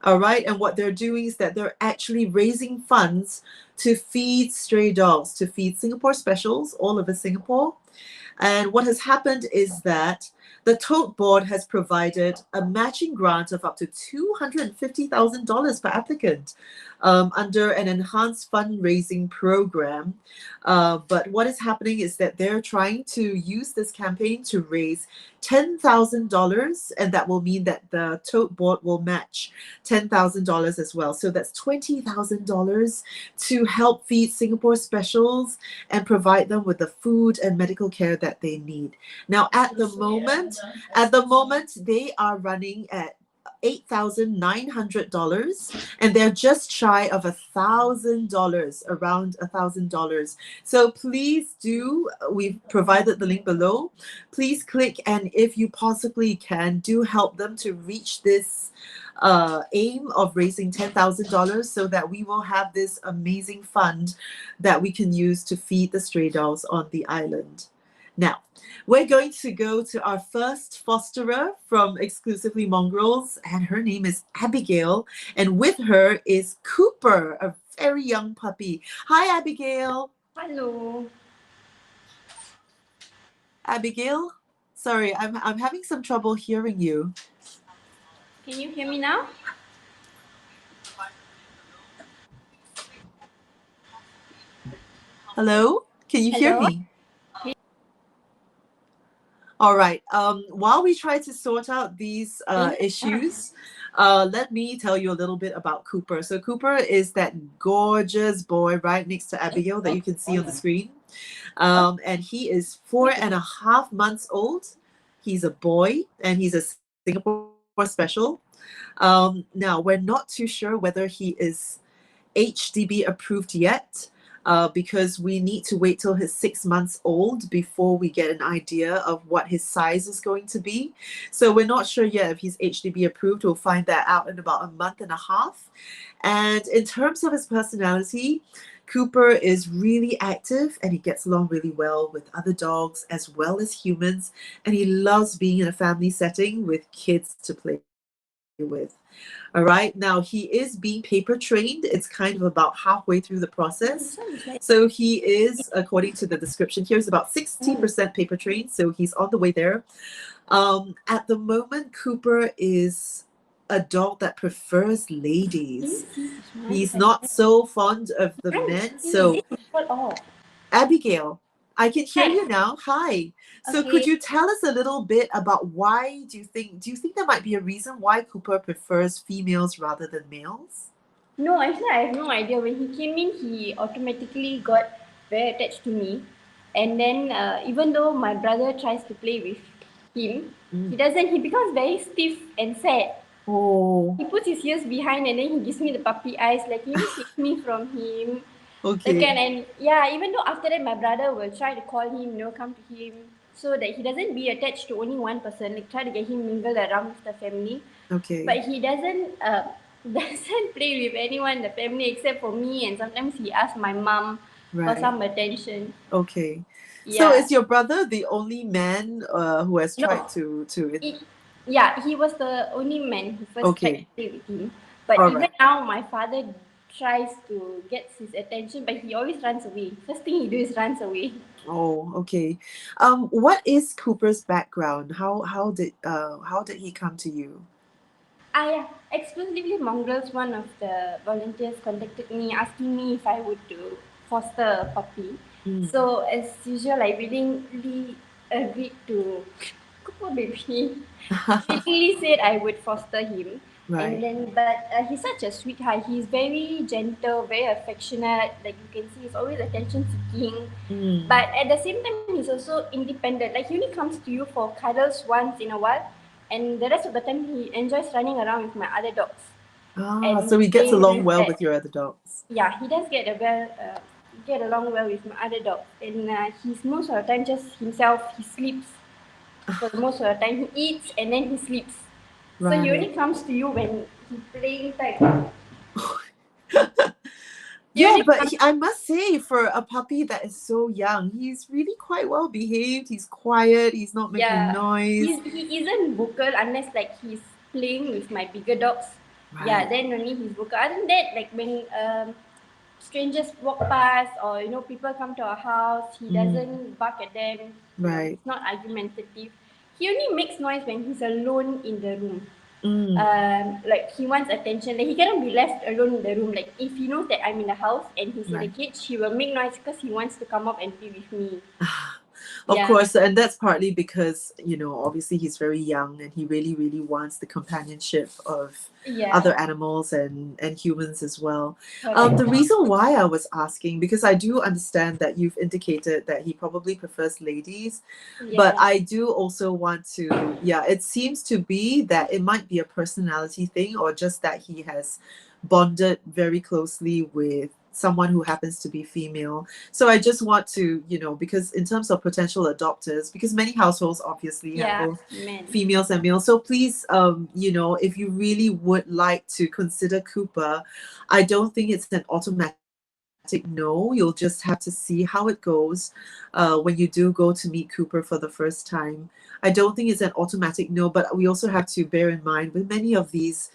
All right. And what they're doing is that they're actually raising funds to feed stray dogs, to feed Singapore specials all over Singapore. And what has happened is that the Tote Board has provided a matching grant of up to $250,000 per applicant under an enhanced fundraising program. But what is happening is that they're trying to use this campaign to raise $10,000, and that will mean that the Tote Board will match $10,000 as well. So that's $20,000 to help feed Singapore specials and provide them with the food and medical care that they need. Now, at the moment, they are running at $8,900, and they're just shy of $1,000, around $1,000. So please do, we've provided the link below. Please click, and if you possibly can, do help them to reach this aim of raising $10,000 so that we will have this amazing fund that we can use to feed the stray dogs on the island. Now, we're going to go to our first fosterer from Exclusively Mongrels, and her name is Abigail, and with her is Cooper, a very young puppy. Hi, Abigail. Hello. Abigail? Sorry, I'm having some trouble hearing you. Can you hear me now? Hello? Can you hear Hello? me? All right. While we try to sort out these issues, let me tell you a little bit about Cooper. So Cooper is that gorgeous boy right next to Abigail that you can see on the screen. And he is 4.5 months old. He's a boy, and he's a Singapore special. Now, we're not too sure whether he is HDB approved yet. Because we need to wait till he's 6 months old before we get an idea of what his size is going to be. So we're not sure yet if he's HDB approved. We'll find that out in about 1.5 months. And in terms of his personality, Cooper is really active, and he gets along really well with other dogs as well as humans. And he loves being in a family setting with kids to play with. All right, now he is being paper trained. It's kind of about halfway through the process. So he is, according to the description here, is about 60% paper trained. So he's on the way there. At the moment, Cooper is a dog that prefers ladies. He's not so fond of the men. So Abigail, I can hear you now. Hi. So could you tell us a little bit about why do you think there might be a reason why Cooper prefers females rather than males? No, actually, I have no idea. When he came in, he automatically got very attached to me. And then, even though my brother tries to play with him, he doesn't. He becomes very stiff and sad. Oh. He puts his ears behind, and then he gives me the puppy eyes, like he takes me from him. Okay. Again, and yeah, even though after that my brother will try to call him, come to him, so that he doesn't be attached to only one person, like try to get him mingled around with the family. Okay. But he doesn't play with anyone in the family except for me, and sometimes he asks my mom for some attention. Okay. Yeah. So is your brother the only man who has tried to Yeah, he was the only man who first tried to play with him. But even now, my father tries to get his attention, but he always runs away. First thing he does is runs away. Oh, okay. What is Cooper's background? How did he come to you? Exclusively Mongrels, one of the volunteers contacted me asking me if I would to foster a puppy. Mm. So as usual, I willingly agreed to Kupo baby. Willingly said I would foster him. And Right. then, but he's such a sweetheart. He's very gentle, very affectionate. Like you can see, he's always attention seeking. Mm. But at the same time, he's also independent. Like he only comes to you for cuddles once in a while, and the rest of the time he enjoys running around with my other dogs So and he gets playing along with well that. with your other dogs. Yeah, he does get along well with my other dogs, and he's most of the time just himself. He sleeps for most of the time. He eats and then he sleeps. So he only Right. comes to you when he's playing time. He Yeah, only but comes. I must say, for a puppy that is so young, he's really quite well behaved. He's quiet. He's not making Yeah, noise. he isn't vocal unless like he's playing with my bigger dogs. Yeah, Right. then only he's vocal. Other than that, like when strangers walk past or people come to our house, he Mm. doesn't bark at them. Right. He's not argumentative. He only makes noise when he's alone in the room. Mm. Like he wants attention. Like he cannot be left alone in the room. Like if he knows that I'm in the house and he's in the Right. cage, he will make noise because he wants to come up and play with me. Of Yeah, course, and that's partly because, obviously he's very young and he really, really wants the companionship of yeah, other animals and humans as well. The correct. reason why I was asking, because I do understand that you've indicated that he probably prefers ladies, but Yeah, I do also want to, yeah, it seems to be that it might be a personality thing or just that he has bonded very closely with someone who happens to be female. So I just want to, because in terms of potential adopters, because many households obviously have yeah, both man. females and males. So please, if you really would like to consider Cooper, I don't think it's an automatic no. You'll just have to see how it goes when you do go to meet Cooper for the first time. I don't think it's an automatic no, but we also have to bear in mind with many of these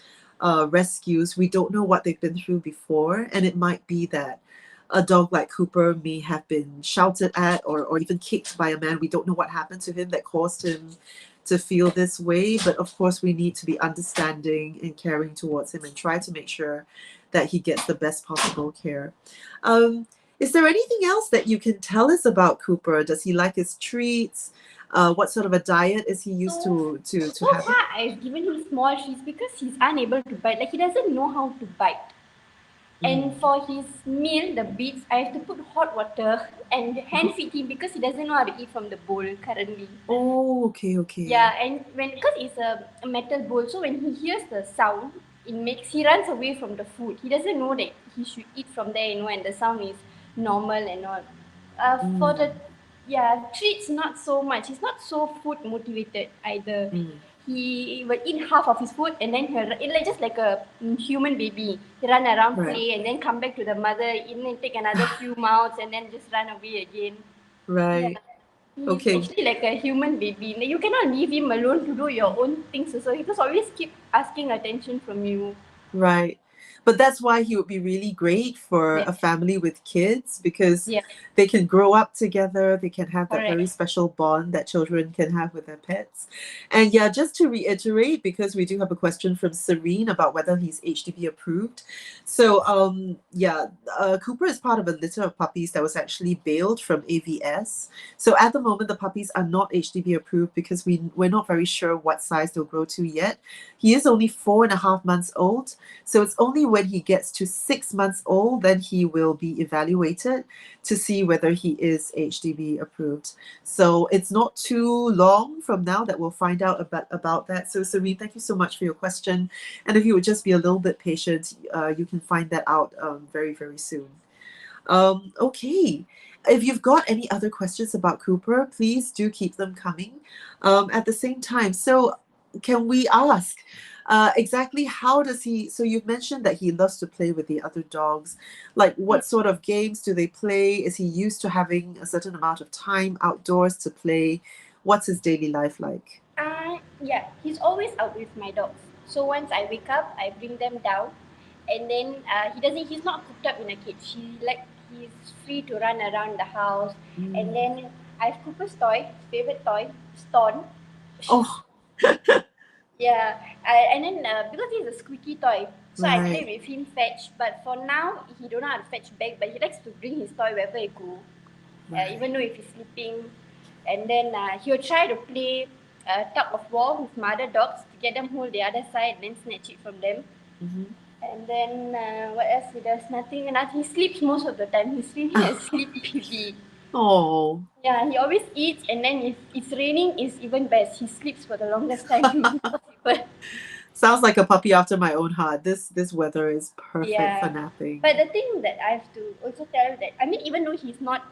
rescues, we don't know what they've been through before, and it might be that a dog like Cooper may have been shouted at or even kicked by a man. We don't know what happened to him that caused him to feel this way, but of course we need to be understanding and caring towards him and try to make sure that he gets the best possible care. Is there anything else that you can tell us about Cooper? Does he like his treats? What sort of a diet is he used So to so having? far I've given him small treats because he's unable to bite. Like he doesn't know how to bite. And Mm. for his meal, the bits, I have to put hot water and hand feed him because he doesn't know how to eat from the bowl currently. Oh, okay, okay. Yeah, and because it's a metal bowl, so when he hears the sound, he runs away from the food. He doesn't know that he should eat from there, and the sound is normal and all. For Mm, the treats not so much. He's not so food motivated either. mm, He will eat half of his food and then just like a human baby. He run around, right, play, and then come back to the mother, and then take another few mouths, and then just run away again. Yeah. right. He's Okay, actually like a human baby. Like, you cannot leave him alone to do your own things also. He just always keep asking attention from you. right. But that's why he would be really great for Yeah. a family with kids because Yeah. they can grow up together. They can have that very Correct. special bond that children can have with their pets. And yeah, just to reiterate, because we do have a question from Serene about whether he's HDB approved. So, Cooper is part of a litter of puppies that was actually bailed from AVS. So at the moment, the puppies are not HDB approved because we're not very sure what size they'll grow to yet. He is only 4.5 months old. So it's only when he gets to 6 months old then he will be evaluated to see whether he is HDB approved. So it's not too long from now that we'll find out about that. So Serene, thank you so much for your question. And if you would just be a little bit patient, you can find that out very, very soon. Okay. If you've got any other questions about Cooper, please do keep them coming. At the same time, so can we ask exactly how does he? So you've mentioned that he loves to play with the other dogs. Like, what sort of games do they play? Is he used to having a certain amount of time outdoors to play? What's his daily life like? Yeah, he's always out with my dogs. So once I wake up, I bring them down, and then he's not cooped up in a cage. He's free to run around the house, and Mm. then I have Cooper's toy, his favorite toy, Stone. Oh, Yeah, and then because he's a squeaky toy, so I play Right. with him fetch. But for now, he don't know how to fetch back. But he likes to bring his toy wherever he go, Right. even though if he's sleeping. And then he'll try to play tug of war with my other dogs to get them hold the other side, then snatch it from them. Hmm. And then what else he does? Nothing. He sleeps most of the time. He's really a sleepy baby. Oh, Yeah, he always eats, and then if it's raining, it's even best. He sleeps for the longest time possible. sounds like a puppy after my own heart. This weather is perfect for Yeah, napping. but the thing that I have to also tell that I mean, even though he's not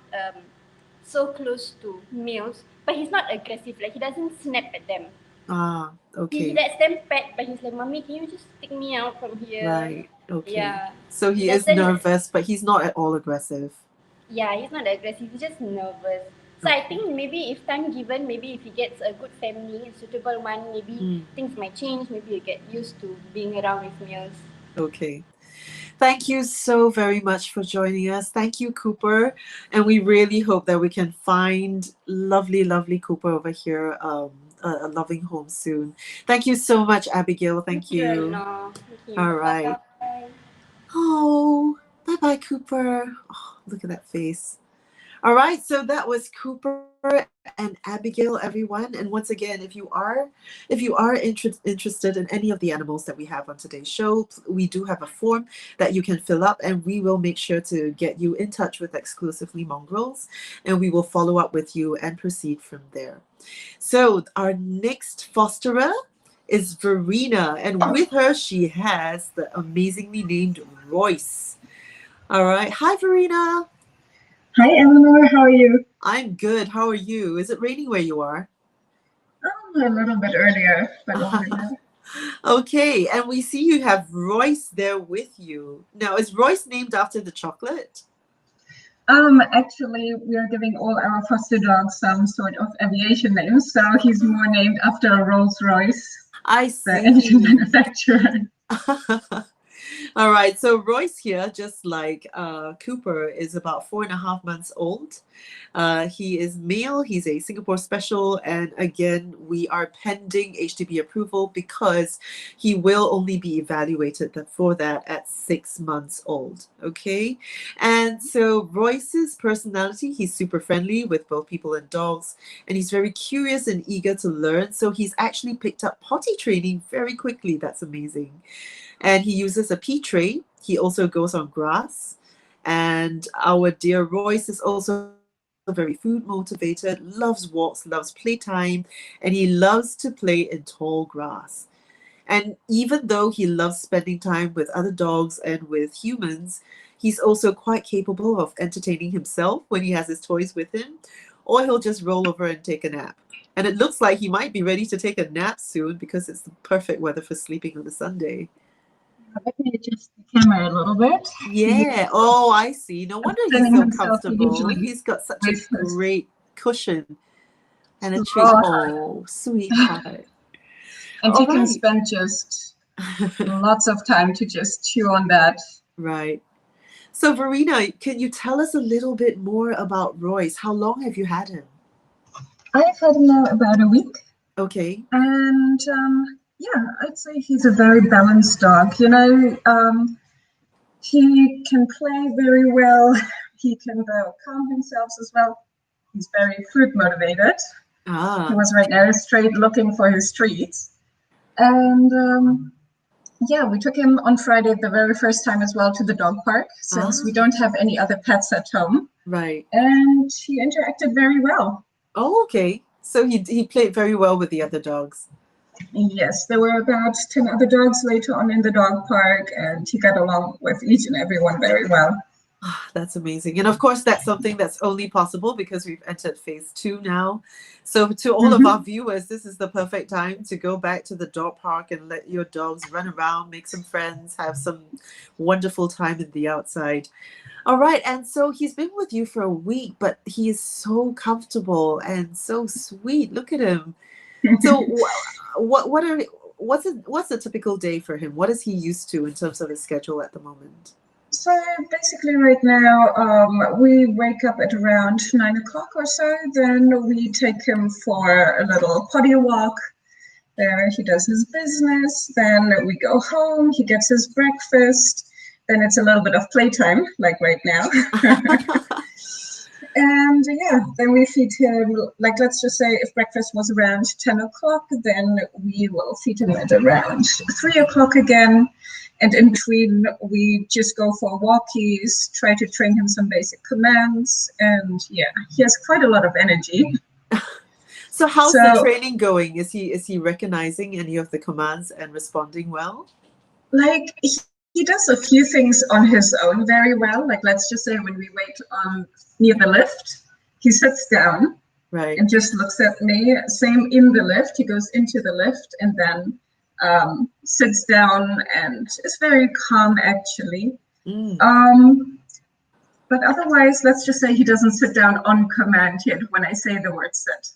so close to males, but he's not aggressive. Like he doesn't snap at them. Ah, He okay. lets them pet, but he's like, "Mommy, can you just take me out from here?" Right. Okay. Yeah, So he he is doesn't. nervous, but he's not at all aggressive. Yeah, he's not aggressive. He's just nervous. So I Okay. think maybe if time given, maybe if he gets a good family, a suitable one, maybe Mm, things might change. Maybe you get used to being around with males. okay. Thank you so very much for joining us. Thank you, Cooper. And we really hope that we can find lovely, lovely Cooper over here, a loving home soon. Thank you so much, Abigail. Thank Thank you, you. Eleanor. Thank you. All Bye right. bye. Oh, bye bye, Cooper. Oh, look at that face. All right, so that was Cooper and Abigail, everyone. And once again, if you are interested in any of the animals that we have on today's show, we do have a form that you can fill up, and we will make sure to get you in touch with Exclusively Mongrels, and we will follow up with you and proceed from there. So our next fosterer is Verena, and with her she has the amazingly named Royce. All right, hi Verena. Hi, Eleanor. How are you? I'm good. How are you? Is it raining where you are? A little bit earlier, but longer now. Okay, and we see you have Royce there with you. Now, is Royce named after the chocolate? Actually, we are giving all our foster dogs some sort of aviation names, so he's more named after Rolls-Royce, I the engine see. manufacturer. All right, so Royce here, just like Cooper, is about 4.5 months old. He is male, he's a Singapore special, and again, we are pending HDB approval because he will only be evaluated for that at 6 months old. Okay, and so Royce's personality, he's super friendly with both people and dogs, and he's very curious and eager to learn. So he's actually picked up potty training very quickly. That's amazing. And he uses a pea tray. He also goes on grass. And our dear Royce is also very food motivated, loves walks, loves playtime, and he loves to play in tall grass. And even though he loves spending time with other dogs and with humans, he's also quite capable of entertaining himself when he has his toys with him, or he'll just roll over and take a nap. And it looks like he might be ready to take a nap soon because it's the perfect weather for sleeping on a Sunday. Let me adjust the camera a little bit. Yeah. Oh, I see. No wonder he's Turning so himself comfortable. usually He's got such a with his great cushion and a treat. straw, Oh, sweetheart. and All he can right. spend just lots of time to just chew on that. Right. So, Verena, can you tell us a little bit more about Royce? How long have you had him? I've had him now about a week. Okay. And yeah, I'd say he's a very balanced dog. He can play very well. He can calm himself as well. He's very food motivated. He Ah. was right now straight looking for his treats. And yeah, we took him on Friday the very first time as well to the dog park, since we Ah. don't have any other pets at home. Right. And he interacted very well. Oh, okay. So he played very well with the other dogs. Yes, there were about 10 other dogs later on in the dog park, and he got along with each and every one very well. Ah, that's amazing. And of course, that's something that's only possible because we've entered phase 2 now. So, to all of our viewers, this is the perfect time to go back to the dog park and let your dogs run around, make some friends, have some wonderful time in the outside. All right. And so he's been with you for a week, but he is so comfortable and so sweet. Look at him. So, what's a typical day for him? What is he used to in terms of his schedule at the moment? So basically right now, we wake up at around 9 o'clock or so, then we take him for a little potty walk, There he does his business. Then we go home. He gets his breakfast. Then it's a little bit of playtime, like right now. And yeah, then we feed him, like let's just say if breakfast was around 10 o'clock, then we will feed him at around 3 o'clock again. And in between, we just go for walkies, try to train him some basic commands. And yeah, he has quite a lot of energy. So how's the training going? Is he recognizing any of the commands and responding well? Like he does a few things on his own very well. Like let's just say when we wait near the lift, he sits down and just looks at me. Same in the lift, he goes into the lift and then sits down and is very calm actually. But otherwise, let's just say he doesn't sit down on command yet when I say the word sit.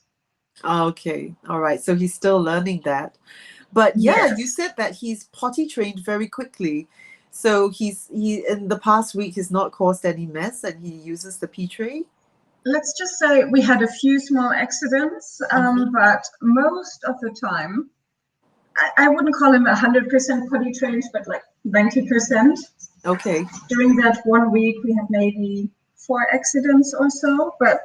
Okay, all right. So he's still learning that. But yeah, you said that he's potty trained very quickly. So he in the past week has not caused any mess and he uses the pee tray? Let's just say we had a few small accidents, but most of the time, I wouldn't call him 100% potty trained, but like 90%. Okay. During that 1 week, we had maybe 4 accidents or so, but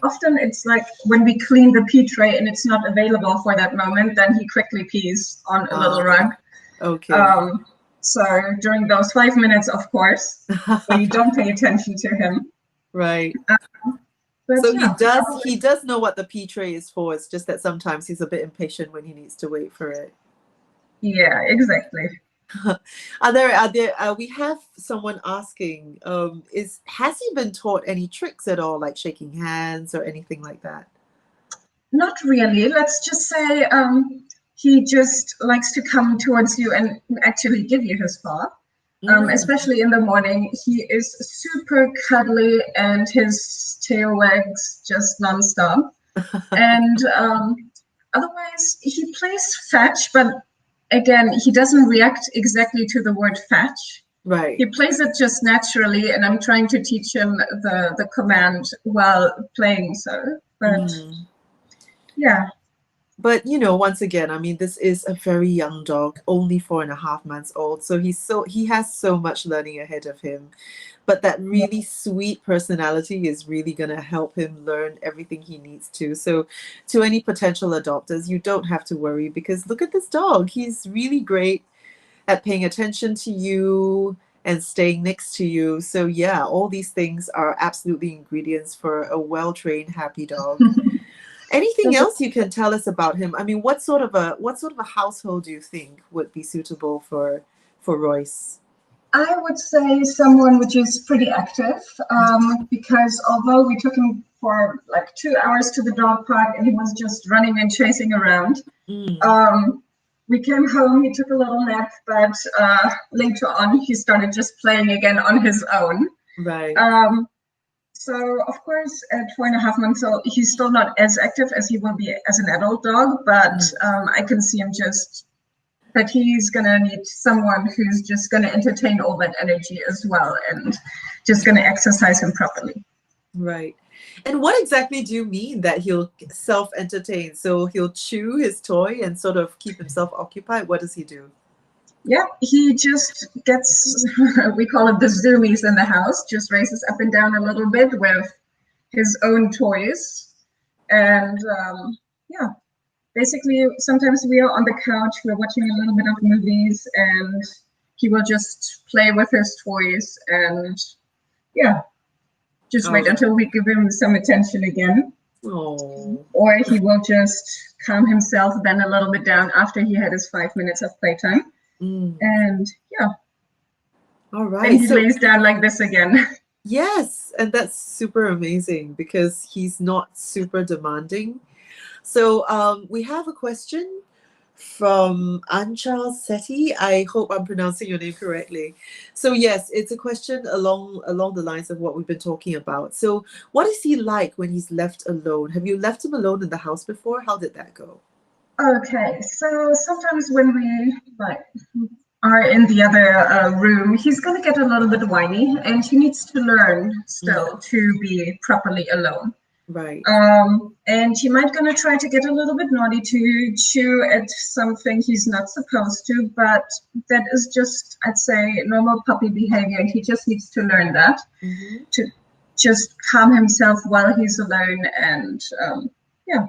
often it's like when we clean the pee tray and it's not available for that moment, then he quickly pees on a little rug. Okay. So during those 5 minutes, of course, we don't pay attention to him. Right. So he does know what the pee tray is for. It's just that sometimes he's a bit impatient when he needs to wait for it. Yeah, exactly. We have someone asking, has he been taught any tricks at all, like shaking hands or anything like that? Not really. Let's just say he just likes to come towards you and actually give you his paw. Especially in the morning, he is super cuddly and his tail wags just nonstop. And otherwise, he plays fetch, but again, he doesn't react exactly to the word fetch. Right. He plays it just naturally, and I'm trying to teach him the command while playing so. But yeah. But once again, I mean, this is a very young dog, only 4.5 months old. So he has so much learning ahead of him. But that really sweet personality is really going to help him learn everything he needs to. So to any potential adopters, you don't have to worry because look at this dog. He's really great at paying attention to you and staying next to you. So yeah, all these things are absolutely ingredients for a well-trained, happy dog. Anything else you can tell us about him? I mean, what sort of a household do you think would be suitable for Royce? I would say someone which is pretty active, because although we took him for like 2 hours to the dog park and he was just running and chasing around, we came home, he took a little nap, but later on he started just playing again on his own. Right. So of course, at 4.5 months old, he's still not as active as he will be as an adult dog, but I can see him that he's gonna need someone who's just gonna entertain all that energy as well and just gonna exercise him properly. Right. And what exactly do you mean that he'll self-entertain? So he'll chew his toy and sort of keep himself occupied? What does he do? Yeah, he just gets, we call it the zoomies in the house, just races up and down a little bit with his own toys. And yeah, basically sometimes we are on the couch, we're watching a little bit of movies and he will just play with his toys and yeah, just wait until we give him some attention again. Or he will just calm himself then a little bit down after he had his 5 minutes of playtime. And yeah. All right. And he lays down like this again. Yes, and that's super amazing because he's not super demanding. So we have a question from Anchal Seti. I hope I'm pronouncing your name correctly. So yes, it's a question along the lines of what we've been talking about. So what is he like when he's left alone? Have you left him alone in the house before? How did that go? Okay, so sometimes when we are in the other room, he's gonna get a little bit whiny and he needs to learn still to be properly alone. Right. And he might gonna try to get a little bit naughty to chew at something he's not supposed to, but that is just, I'd say, normal puppy behavior. He just needs to learn that, to just calm himself while he's alone, and yeah.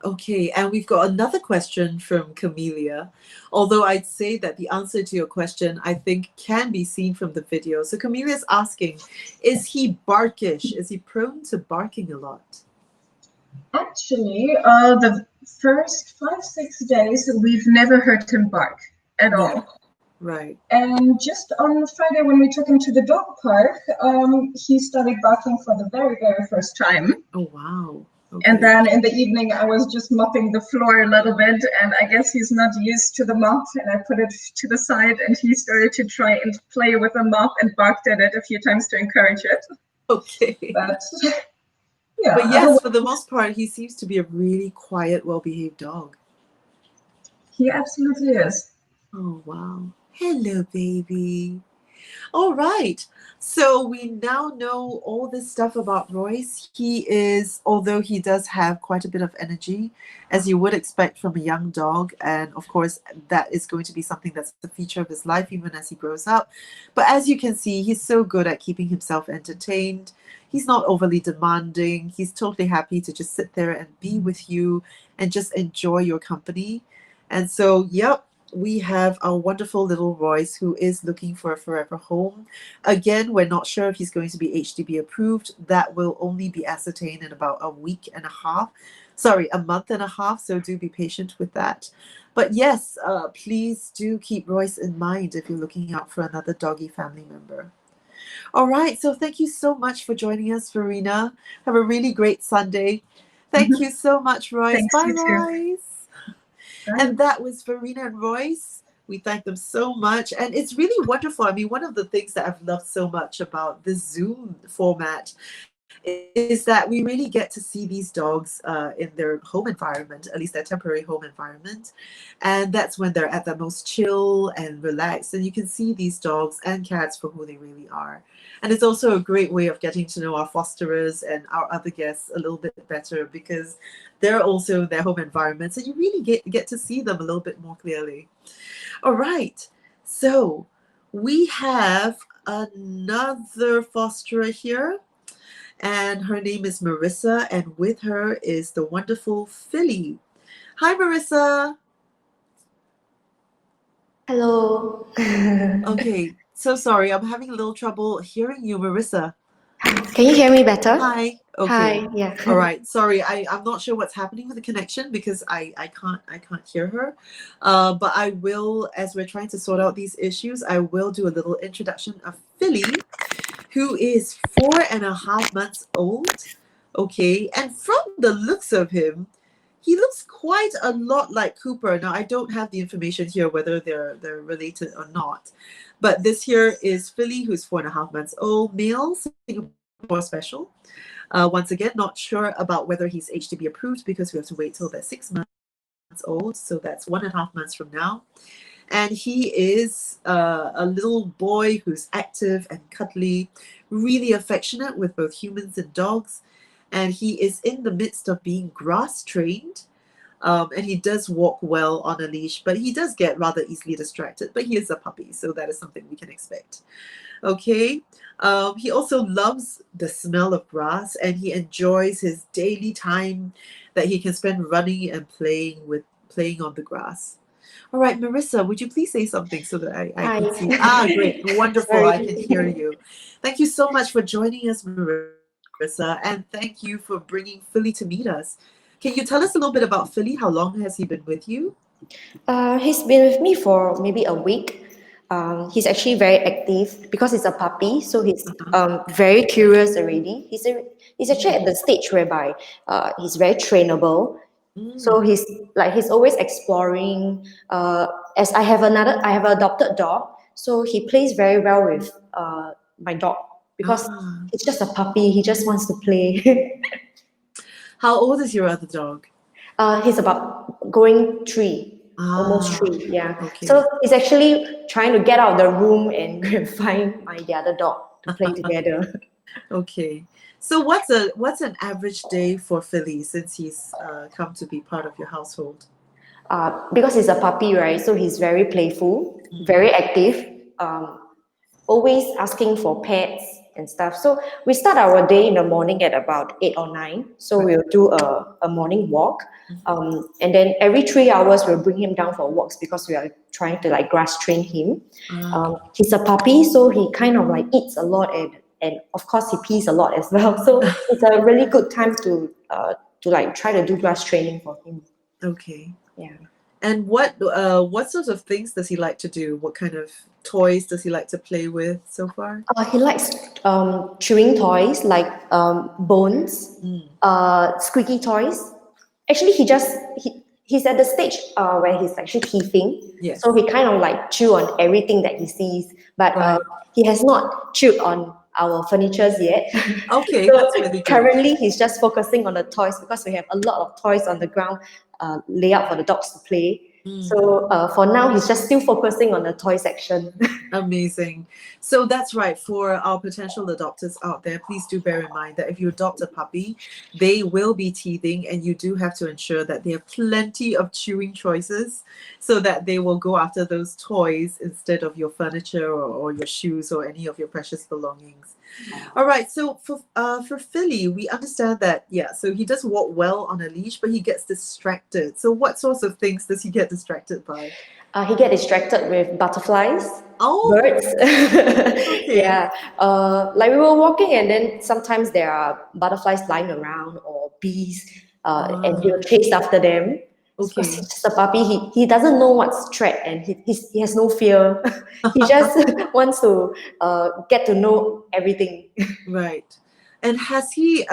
Okay, and we've got another question from Camellia. Although I'd say that the answer to your question, I think, can be seen from the video. So Camellia's asking, is he barkish? Is he prone to barking a lot? Actually, the first 5-6 days, we've never heard him bark at all. Right. And just on Friday, when we took him to the dog park, he started barking for the very, very first time. Oh, wow. Okay. And then in the evening, I was just mopping the floor a little bit, and I guess he's not used to the mop, and I put it to the side, and he started to try and play with the mop and barked at it a few times to encourage it. Okay. But yeah. But yes, for the most part, he seems to be a really quiet, well-behaved dog. He absolutely is. Oh, wow. Hello, baby. All right. So we now know all this stuff about Royce. He is, although he does have quite a bit of energy, as you would expect from a young dog. And of course, that is going to be something that's the feature of his life, even as he grows up. But as you can see, he's so good at keeping himself entertained. He's not overly demanding. He's totally happy to just sit there and be with you and just enjoy your company. And so, yep. We have our wonderful little Royce, who is looking for a forever home. Again, we're not sure if he's going to be HDB approved. That will only be ascertained in about a month and a half. So do be patient with that. But yes, please do keep Royce in mind if you're looking out for another doggy family member. All right. So thank you so much for joining us, Farina. Have a really great Sunday. Thank you so much, Royce. Thanks, Bye, you too. Royce. And that was Farina and Royce. We thank them so much. And it's really wonderful. I mean, one of the things that I've loved so much about the Zoom format is that we really get to see these dogs in their home environment, at least their temporary home environment. And that's when they're at their most chill and relaxed. And you can see these dogs and cats for who they really are. And it's also a great way of getting to know our fosterers and our other guests a little bit better, because they're also in their home environment. So you really get to see them a little bit more clearly. All right. So we have another fosterer here. And her name is Marissa, and with her is the wonderful Philly. Hi, Marissa. Hello. Okay, so sorry, I'm having a little trouble hearing you, Marissa. Can you hear me better? Hi. Okay. Hi. Yeah. All right. Sorry, I'm not sure what's happening with the connection, because I can't hear her. But I will, as we're trying to sort out these issues, I will do a little introduction of Philly, who is 4.5 months old. Okay, and from the looks of him, he looks quite a lot like Cooper. Now, I don't have the information here whether they're related or not, but this here is Philly, who's 4.5 months old, male, Singapore special. Once again, not sure about whether he's HDB approved, because we have to wait till they're 6 months old. So that's 1.5 months from now. And he is a little boy who's active and cuddly, really affectionate with both humans and dogs. And he is in the midst of being grass trained. And he does walk well on a leash, but he does get rather easily distracted. But he is a puppy, so that is something we can expect. Okay. He also loves the smell of grass, and he enjoys his daily time that he can spend running and playing on the grass. All right, Marissa, would you please say something so that I can see? Great. Wonderful. I can hear you. Thank you so much for joining us, Marissa, and thank you for bringing Philly to meet us. Can you tell us a little bit about Philly? How long has he been with you? He's been with me for maybe a week. He's actually very active because he's a puppy, so he's very curious already. He's actually at the stage whereby he's very trainable. So he's always exploring. As I have an adopted dog, so he plays very well with my dog, because he's just a puppy. He just wants to play. How old is your other dog? He's about going 3, almost 3. Yeah. Okay. So he's actually trying to get out of the room and go and find the other dog to play together. Okay. So what's an average day for Philly since he's come to be part of your household? Because he's a puppy, right? So he's very playful, very active, always asking for pets and stuff. So we start our day in the morning at about 8 or 9. So we'll do a morning walk. And then every 3 hours we'll bring him down for walks because we are trying to like grass train him. He's a puppy, so he kind of like eats a lot and of course he pees a lot as well. So it's a really good time to like try to do grass training for him. Okay. Yeah. And what sort of things does he like to do? What kind of toys does he like to play with so far? He likes chewing toys like bones, squeaky toys. Actually, he's at the stage where he's actually teething. Yes. So he kind of like chew on everything that he sees, but he has not chewed on our furnitures yet. Okay, So that's really good. currently he's just focusing on the toys because we have a lot of toys on the ground lay out for the dogs to play. So for now, he's just still focusing on the toy section. Amazing. So that's right. For our potential adopters out there, please do bear in mind that if you adopt a puppy, they will be teething, and you do have to ensure that they have plenty of chewing choices so that they will go after those toys instead of your furniture or your shoes or any of your precious belongings. All right. So for Philly, we understand that, so he does walk well on a leash, but he gets distracted. So what sorts of things does he get distracted by? He get distracted with butterflies, birds. Okay. Yeah. Like we were walking and then sometimes there are butterflies flying around or bees and he'll chase after them. Okay. He's just a puppy. He doesn't know what's threat and he has no fear. He just wants to get to know everything. Right. And has he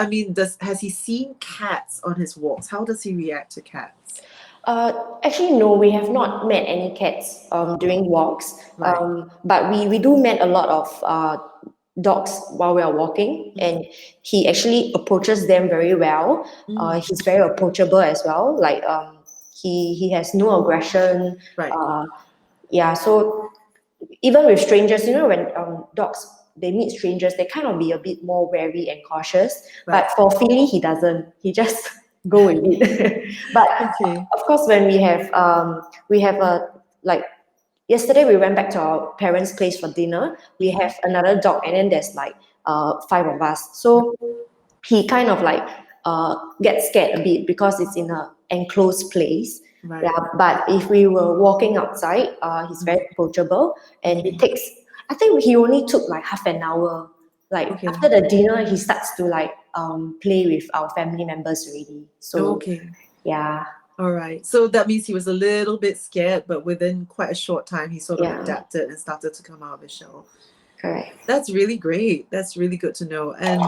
seen cats on his walks? How does he react to cats? Actually, no, we have not met any cats during walks. Right. But we do met a lot of dogs while we are walking, and he actually approaches them very well. He's very approachable as well. Like he has no aggression. Right. Yeah. So even with strangers, when dogs they meet strangers, they kind of be a bit more wary and cautious. Right. But for Philly, he doesn't. He just go with it. But of course, when we have a like yesterday we went back to our parents' place for dinner. We have another dog, and then there's like 5 of us. So he kind of like gets scared a bit because it's in an enclosed place. Right. Yeah, but if we were walking outside, he's very approachable, and he takes. I think he only took like half an hour. Like after the dinner, he starts to like play with our family members already. So yeah. All right. So that means he was a little bit scared, but within quite a short time, he sort of adapted and started to come out of his shell. Correct. That's really great. That's really good to know. And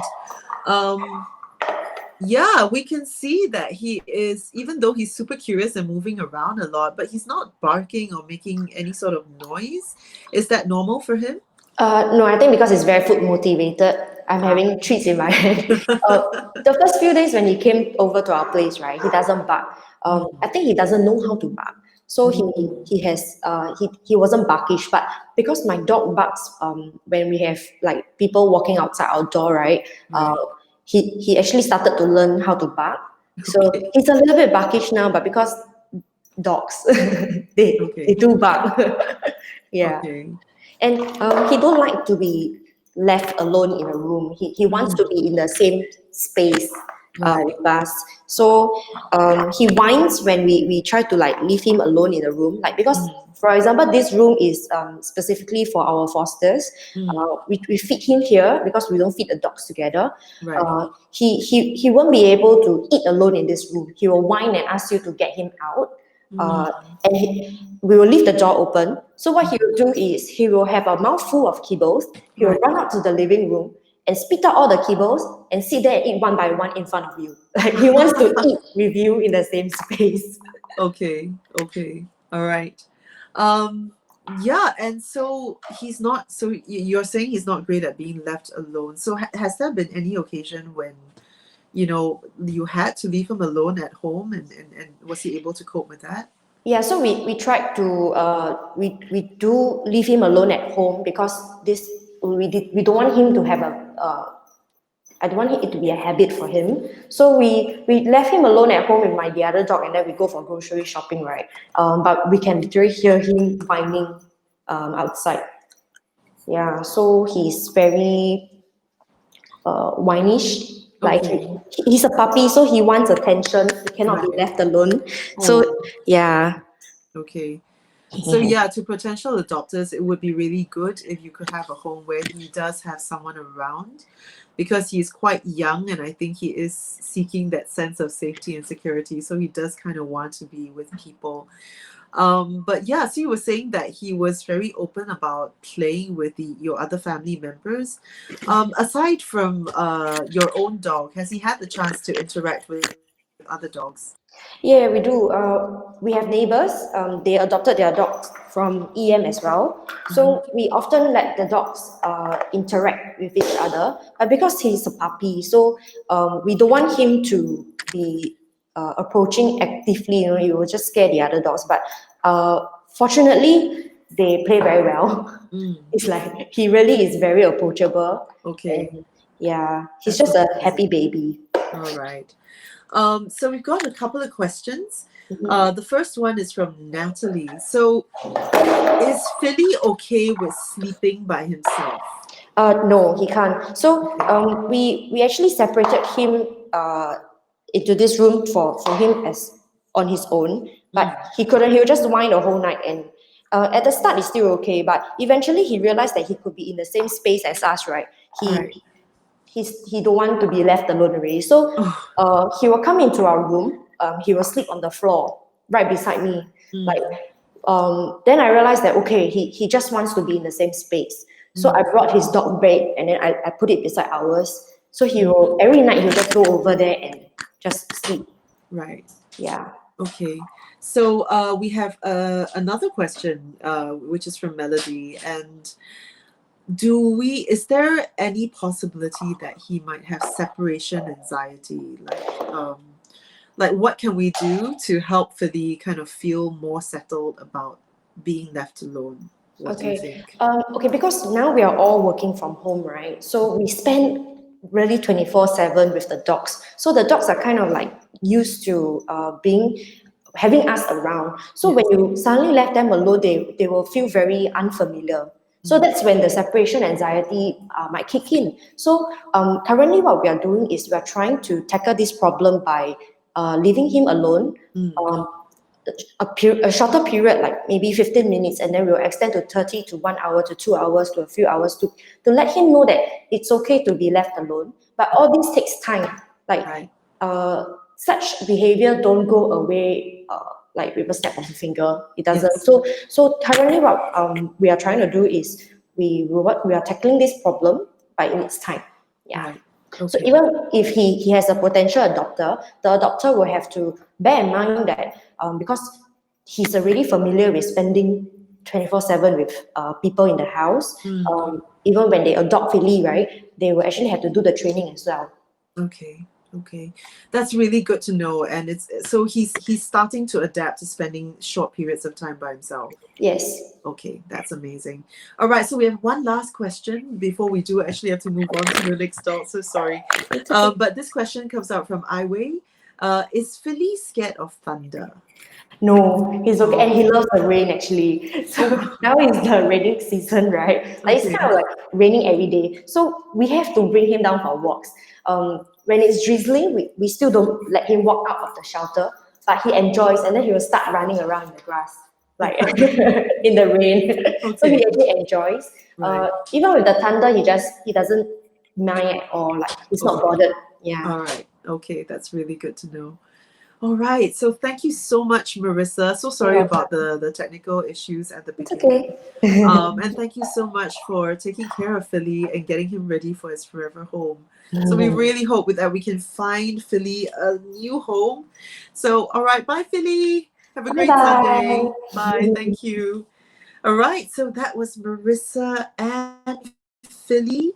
we can see that he is, even though he's super curious and moving around a lot, but he's not barking or making any sort of noise. Is that normal for him? No, I think because he's very food motivated. I'm having treats in my hand. The first few days when he came over to our place, right, he doesn't bark. I think he doesn't know how to bark. So he wasn't barkish, but because my dog barks when we have like people walking outside our door, right? He actually started to learn how to bark. So he's a little bit barkish now, but because dogs they do bark. Yeah. Okay. And he don't like to be left alone in a room. He wants to be in the same space with us. So he whines when we try to like leave him alone in a room. Like because, for example, this room is specifically for our fosters. We feed him here because we don't feed the dogs together. Right. He won't be able to eat alone in this room. He will whine and ask you to get him out. We will leave the door open. So what he will do is he will have a mouthful of kibbles. He will run out to the living room and spit out all the kibbles and sit there and eat one by one in front of you. Like he wants to eat with you in the same space. Okay. All right. And so he's not, so you're saying he's not great at being left alone. So has there been any occasion when, you had to leave him alone at home and was he able to cope with that? Yeah, so we tried to we do leave him alone at home because we don't want him to have I don't want it to be a habit for him. So we left him alone at home with the other dog, and then we go for grocery shopping, right? But we can literally hear him whining outside. Yeah, so he's very whinish. Like Okay. he's a puppy, so he wants attention. He cannot be Right. left alone. So Oh, yeah. okay. So yeah, to potential adopters, it would be really good if you could have a home where he does have someone around, because he's quite young and I think he is seeking that sense of safety and security. So he does kind of want to be with people. But yeah, so you were saying that he was very open about playing with your other family members. Aside from your own dog, has he had the chance to interact with other dogs? Yeah, we do. We have neighbors. They adopted their dogs from EM as well. So we often let the dogs interact with each other. But because he's a puppy, so we don't want him to be approaching actively. You will just scare the other dogs. But fortunately, they play very well. It's like he really is very approachable. Okay. And yeah, he's That's just a amazing. happy baby. All right. So we've got a couple of questions. Mhm. The first one is from Natalie. So is Philly okay with sleeping by himself? No, he can't. So we actually separated him into this room for him as on his own, but he couldn't. He would just whine the whole night, and at the start it's still okay, but eventually he realized that he could be in the same space as us, right? Right. He don't want to be left alone already. So he will come into our room. He will sleep on the floor right beside me, like. Then I realized that okay, he just wants to be in the same space. So I brought his dog bed and then I put it beside ours. So he will every night he'll just go over there and just sleep. Right. Yeah. Okay. So we have another question, which is from Melody. And is there any possibility that he might have separation anxiety? Like what can we do to help Philly kind of feel more settled about being left alone? What do you think? Okay, because now we are all working from home, right? So we spend really 24/7 with the dogs. So the dogs are kind of like used to having us around. So when you suddenly left them alone, they will feel very unfamiliar. So that's when the separation anxiety might kick in. So currently what we are doing is we are trying to tackle this problem by leaving him alone. A shorter period, like maybe 15 minutes, and then we'll extend to 30 to 1 hour to 2 hours to a few hours to let him know that it's okay to be left alone. But all this takes time. Like Right. such behavior don't go away like with a snap of a finger. It doesn't. Yes. So currently what we are trying to do is we are tackling this problem by in its time. Yeah. Right. So Okay. even if he has a potential adopter, the adopter will have to bear in mind that because he's already familiar with spending 24/7 with people in the house, even when they adopt Philly, right, they will actually have to do the training as well. Okay. Okay. That's really good to know. And it's so he's starting to adapt to spending short periods of time by himself. Yes. Okay, that's amazing. All right, so we have one last question before we do actually have to move on to the next dog. So sorry. But this question comes out from Iway. Is Philly scared of thunder? No, he's okay, and he loves the rain actually. So now is the raining season, right? Like it's Okay. kind of like raining every day. So we have to bring him down for walks. When it's drizzling, we still don't let him walk out of the shelter, but he enjoys, and then he will start running around in the grass, like in the rain. So he Okay. actually enjoys. Right. Even with the thunder, he doesn't mind at all. Like he's not Okay. bothered. Yeah. All right. Okay, that's really good to know. All right. So thank you so much, Marissa. So sorry You're about the technical issues at the It's beginning. okay. And thank you so much for taking care of Philly and getting him ready for his forever home. So we really hope that we can find Philly a new home. So, all right. Bye, Philly. Have a great Sunday. Bye. Thank you. All right. So that was Marissa and Philly.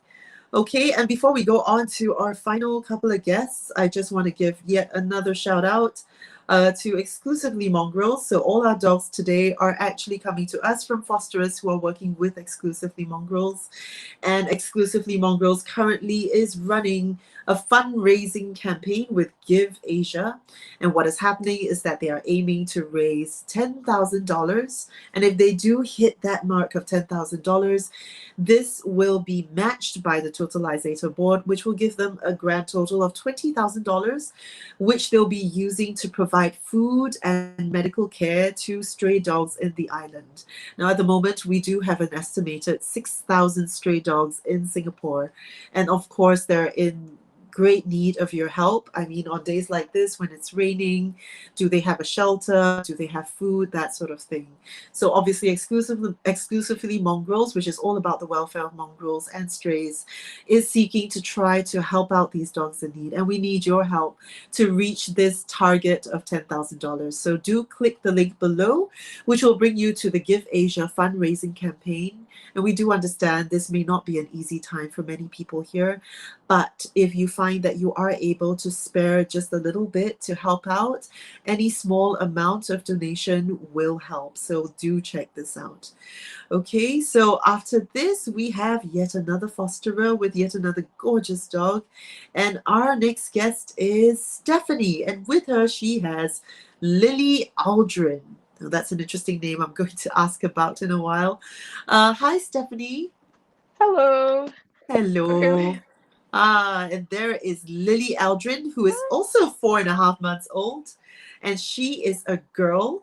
Okay, and before we go on to our final couple of guests, I just want to give yet another shout out to Exclusively Mongrels. So all our dogs today are actually coming to us from fosterers who are working with Exclusively Mongrels. And Exclusively Mongrels currently is running a fundraising campaign with Give Asia. And what is happening is that they are aiming to raise $10,000. And if they do hit that mark of $10,000, this will be matched by the Totalizator board, which will give them a grand total of $20,000, which they'll be using to provide food and medical care to stray dogs in the island. Now, at the moment, we do have an estimated 6,000 stray dogs in Singapore. And of course, they're in great need of your help. I mean, on days like this, when it's raining, do they have a shelter? Do they have food? That sort of thing. So obviously, Exclusively Mongrels, which is all about the welfare of mongrels and strays, is seeking to try to help out these dogs in need. And we need your help to reach this target of $10,000. So do click the link below, which will bring you to the Give Asia fundraising campaign. And we do understand this may not be an easy time for many people here, but if you find that you are able to spare just a little bit to help out, any small amount of donation will help. So do check this out. Okay, so after this, we have yet another fosterer with yet another gorgeous dog. And our next guest is Stephanie. And with her, she has Lily Aldrin. Now, that's an interesting name I'm going to ask about in a while. Hi, Stephanie. Hello. Hello. And there is Lily Aldrin, who is also 4.5 months old. And she is a girl.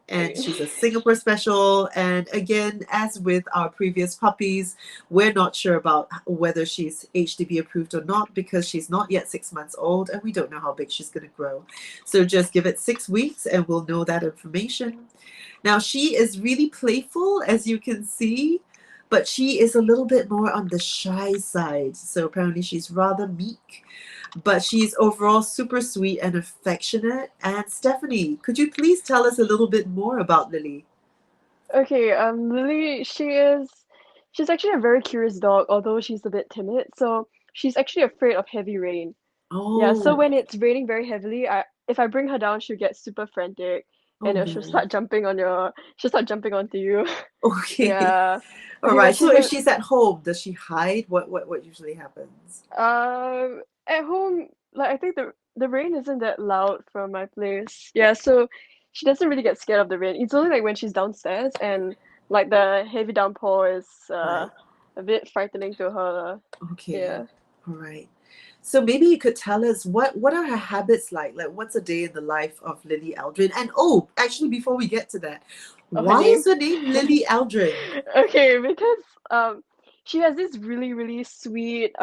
And she's a Singapore special. And again, as with our previous puppies, we're not sure about whether she's HDB approved or not because she's not yet 6 months old and we don't know how big she's going to grow. So just give it 6 weeks and we'll know that information. Now, she is really playful, as you can see, but she is a little bit more on the shy side. So apparently she's rather meek. But she's overall super sweet and affectionate. And Stephanie, could you please tell us a little bit more about Lily? Okay, Lily, she's actually a very curious dog, although she's a bit timid. So she's actually afraid of heavy rain. Yeah, so Oh, when it's raining very heavily, if I bring her down, she'll get super frantic and then she'll oh, start jumping onto you. okay. Yeah. All Okay, right. but So if she's at home, does she hide? What usually happens? at home, like I think the rain isn't that loud from my place. Yeah, so she doesn't really get scared of the rain. It's only like when she's downstairs and like the heavy downpour is Right. a bit frightening to her. Okay. Yeah. All right. So maybe you could tell us what are her habits like? Like what's a day in the life of Lily Aldrin? And oh, actually before we get to that, Oh, her why name? is her name Lily Aldrin? Okay, because she has this really, really sweet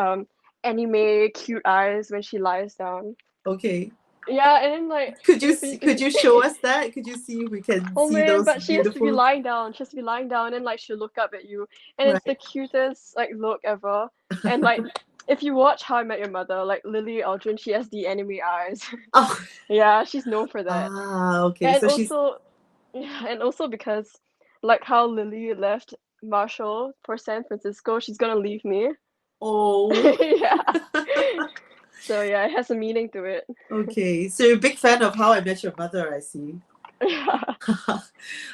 anime cute eyes when she lies down. Okay. Yeah, and then like Could you if you, could you show us that? Could you see if we can oh see man, those but she has to be beautiful? lying down. She has to be lying down and like she'll look up at you. And it's the Right. cutest like look ever. And like if you watch How I Met Your Mother, like Lily Aldrin, she has the anime eyes. Oh, Yeah, she's known for that. okay. And So she's also yeah, and also because like how Lily left Marshall for San Francisco, she's gonna leave me. oh. Yeah. So yeah, it has a meaning to it. Okay. So you're a big fan of How I Met Your Mother, I see. Yeah.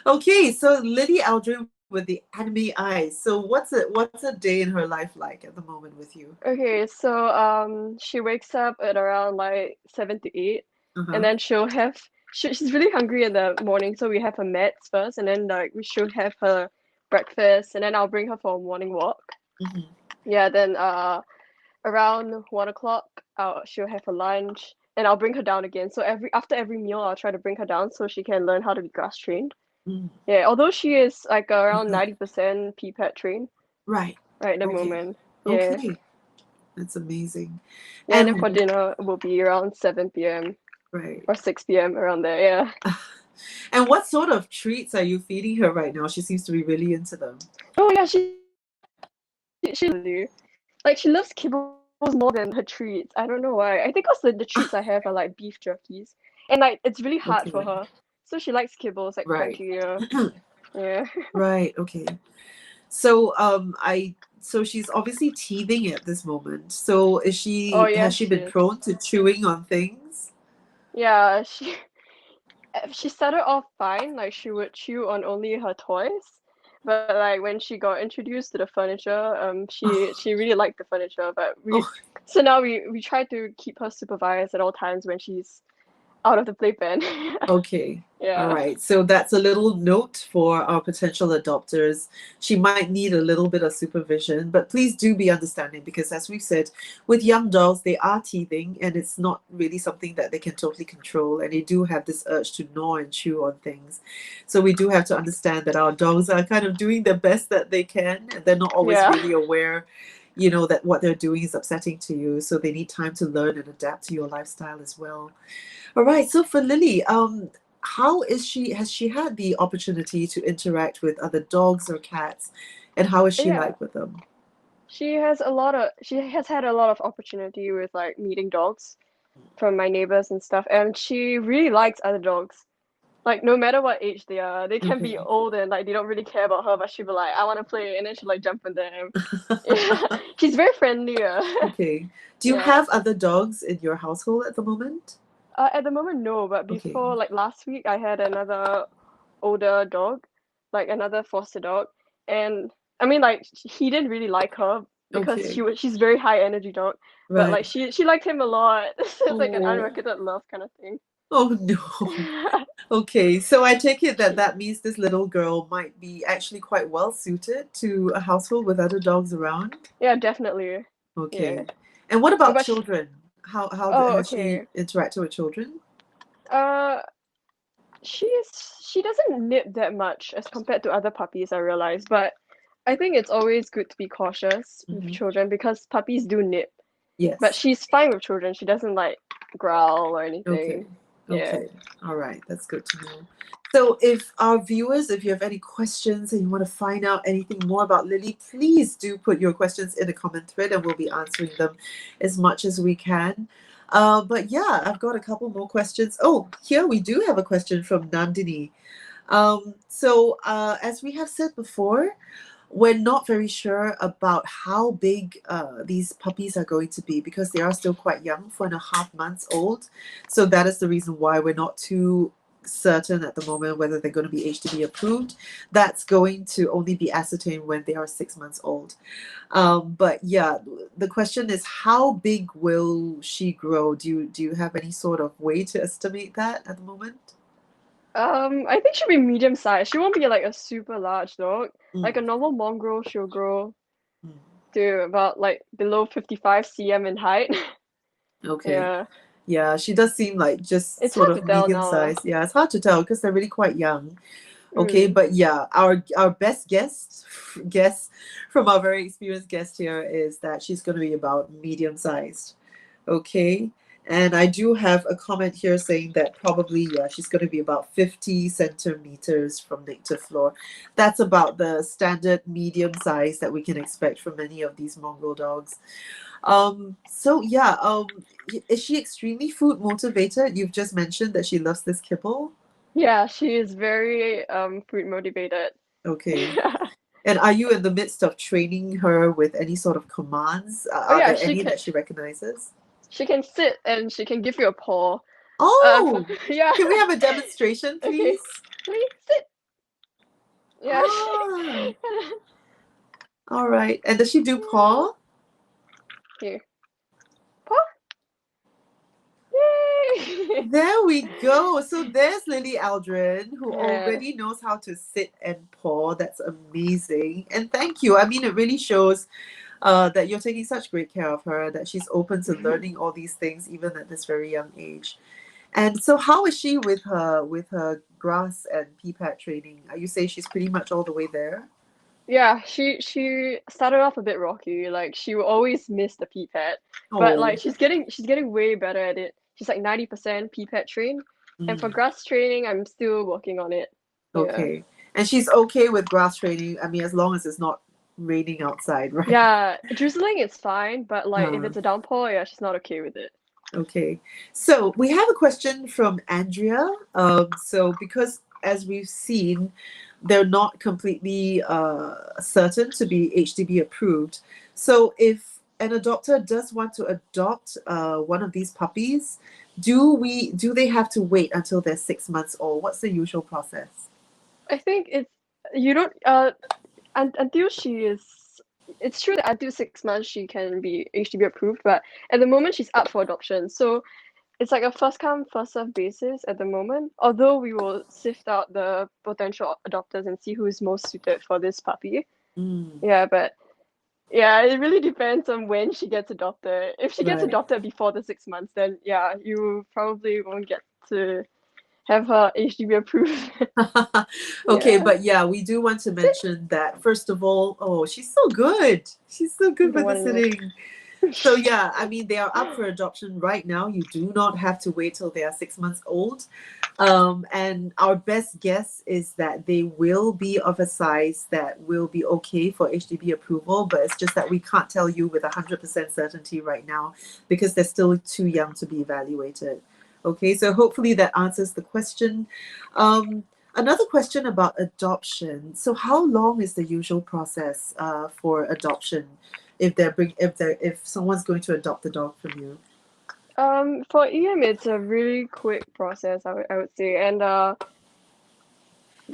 Okay, so Lily Aldrin with the anime eyes. So what's a day in her life like at the moment with you? Okay, so she wakes up at around like 7 to 8, and Uh-huh. then she's really hungry in the morning, so we have her meds first, and then like we should have her breakfast, and then I'll bring her for a morning walk. Mhm. Yeah, then around 1 o'clock, she'll have her lunch, and I'll bring her down again. So after every meal, I'll try to bring her down so she can learn how to be grass trained. Mm. Yeah, although she is like around 90% PPET trained Right. right at the Okay. moment. Yeah. Okay. That's amazing. Yeah, and then for And dinner will be around 7 p.m. right. or 6 p.m. around there. Yeah. And what sort of treats are you feeding her right now? She seems to be really into them. Oh yeah, she really like she loves kibbles more than her treats. I don't know why. I think also the treats I have are like beef jerkies, and like it's really hard for Okay. her, so she likes kibbles like Right. crunchy. Yeah. Right. Okay. So so she's obviously teething at this moment. So Oh has yes, she she been is. prone to chewing on things? Yeah, she started off fine, like she would chew on only her toys. But like when she got introduced to the furniture, she really liked the furniture. But Oh, so now we try to keep her supervised at all times when she's out of the playpen. okay. All Yeah. right. So that's a little note for our potential adopters. She might need a little bit of supervision, but please do be understanding because, as we've said, with young dogs, they are teething and it's not really something that they can totally control. And they do have this urge to gnaw and chew on things. So we do have to understand that our dogs are kind of doing the best that they can. And they're not always Yeah. really aware, you know, that what they're doing is upsetting to you. So they need time to learn and adapt to your lifestyle as well. All right. So for Lily, how is she? Has she had the opportunity to interact with other dogs or cats, and how is she Yeah. like with them? She has had a lot of opportunity with like meeting dogs from my neighbors and stuff, and she really likes other dogs. Like no matter what age they are, they can be Okay. old and like they don't really care about her, but she'll be like, I want to play, and then she'll like jump on them. Yeah, she's very friendly. Okay. Do you Yeah. have other dogs in your household at the moment? At the moment, no, but Okay. before, like last week, I had another older dog, like another foster dog, and I mean, like he didn't really like her because Okay. she's very high energy dog, but Right. like she liked him a lot. So it's like an Oh. unrequited love kind of thing. Oh no. Okay. So I take it that that means this little girl might be actually quite well suited to a household with other dogs around. Yeah, definitely. Yeah. Okay. And what Oh, about but children? How oh, has she okay. interacted with children? Uh, she doesn't nip that much as compared to other puppies, I realize, but I think it's always good to be cautious with Hmm. children because puppies do nip. But Yes. she's fine with children. She doesn't like growl or Okay. anything. Yeah. Okay. All right. That's good to know. So if our viewers, if you have any questions and you want to find out anything more about Lily, please do put your questions in the comment thread and we'll be answering them as much as we can. But yeah, I've got a couple more questions. Oh, here we do have a question from Nandini. As we have said before, we're not very sure about how big these puppies are going to be because they are still quite young, 4.5 months old. So that is the reason why we're not too certain at the moment whether they're going to be HDB approved. That's going to only be ascertained when they are 6 months old. But yeah, the question is, how big will she grow? Do you have any sort of way to estimate that at the moment? I think she'll be medium sized. She won't be like a super large dog. Like a Mm, normal mongrel, she'll grow mm. to about like below 55 cm in height. Okay. Yeah. Yeah, she does seem like just It's sort hard to of tell medium now. size. Yeah, it's hard to tell because they're really quite young. Okay, Mm. but yeah, our best guess from our very experienced guest here is that she's going to be about medium sized. Okay, and I do have a comment here saying that probably, yeah, she's going to be about 50 centimeters from neck to floor. That's about the standard medium size that we can expect from many of these mongrel dogs. So yeah, is she extremely food motivated? You've just mentioned that she loves this kibble. Yeah, she is very food motivated. Okay. And are you in the midst of training her with any sort of commands? Oh Are yeah, there any that she recognizes? she can sit and she can give you a paw. Oh, Yeah. can we have a demonstration, Okay. please? Please sit. Yeah. Ah, all right. And does she do paw? Here. Paw. Yay. There we go. So there's Lily Aldrin, who Yeah. already knows how to sit and paw. That's amazing. And thank you. I mean, it really shows that you're taking such great care of her, that she's open to learning all these things even at this very young age. And so how is she with her grass and pea pad training? You say she's pretty much all the way there? Yeah, she started off a bit rocky. Like she will always miss the pee pad, but Oh, like she's getting way better at it. She's like 90% pee pad trained, and for mm, grass training, I'm still working on it. Yeah, okay. And she's okay with grass training. I mean, as long as it's not raining outside, right? yeah, drizzling is fine, but like if Uh, it's a downpour, yeah, she's not okay with it. okay. So we have a question from Andrea. So because as we've seen, they're not completely certain to be HDB approved. So if an adopter does want to adopt one of these puppies, do they have to wait until they're 6 months old? What's the usual process? I think it's you don't until she is. It's true that until 6 months she can be HDB approved, but at the moment she's up for adoption. So it's like a first come first serve basis at the moment. Although we will sift out the potential adopters and see who is most suited for this puppy. Mm, Yeah, but yeah, it really depends on when she gets adopted. If she gets right. adopted before the 6 months, then yeah, you probably won't get to have her HDB approved. Okay, Yeah. but yeah, we do want to mention that first of all, oh, she's so good. She's so good The with the one and only. sitting. So yeah, I mean, they are up for adoption right now. You do not have to wait till they are 6 months old. And our best guess is that they will be of a size that will be okay for HDB approval, but it's just that we can't tell you with 100% certainty right now because they're still too young to be evaluated. Okay, so hopefully that answers the question. Another question about adoption. So how long is the usual process for adoption if someone's going to adopt the dog from you? For EM, it's a really quick process, I would say, and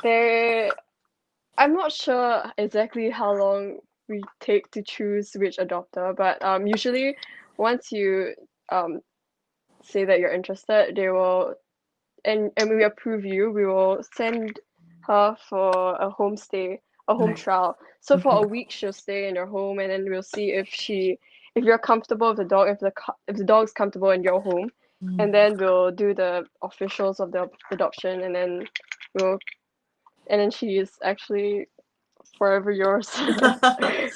there I'm not sure exactly how long we take to choose which adopter, but usually once you say that you're interested, they will and we approve you, we will send her for a homestay, a home Right. trial. So for a Okay. week she'll stay in your home, and then we'll see if you're comfortable with the dog, if the dog's comfortable in your home, and then we'll do the officials of the adoption, and then we'll and then she is actually forever yours.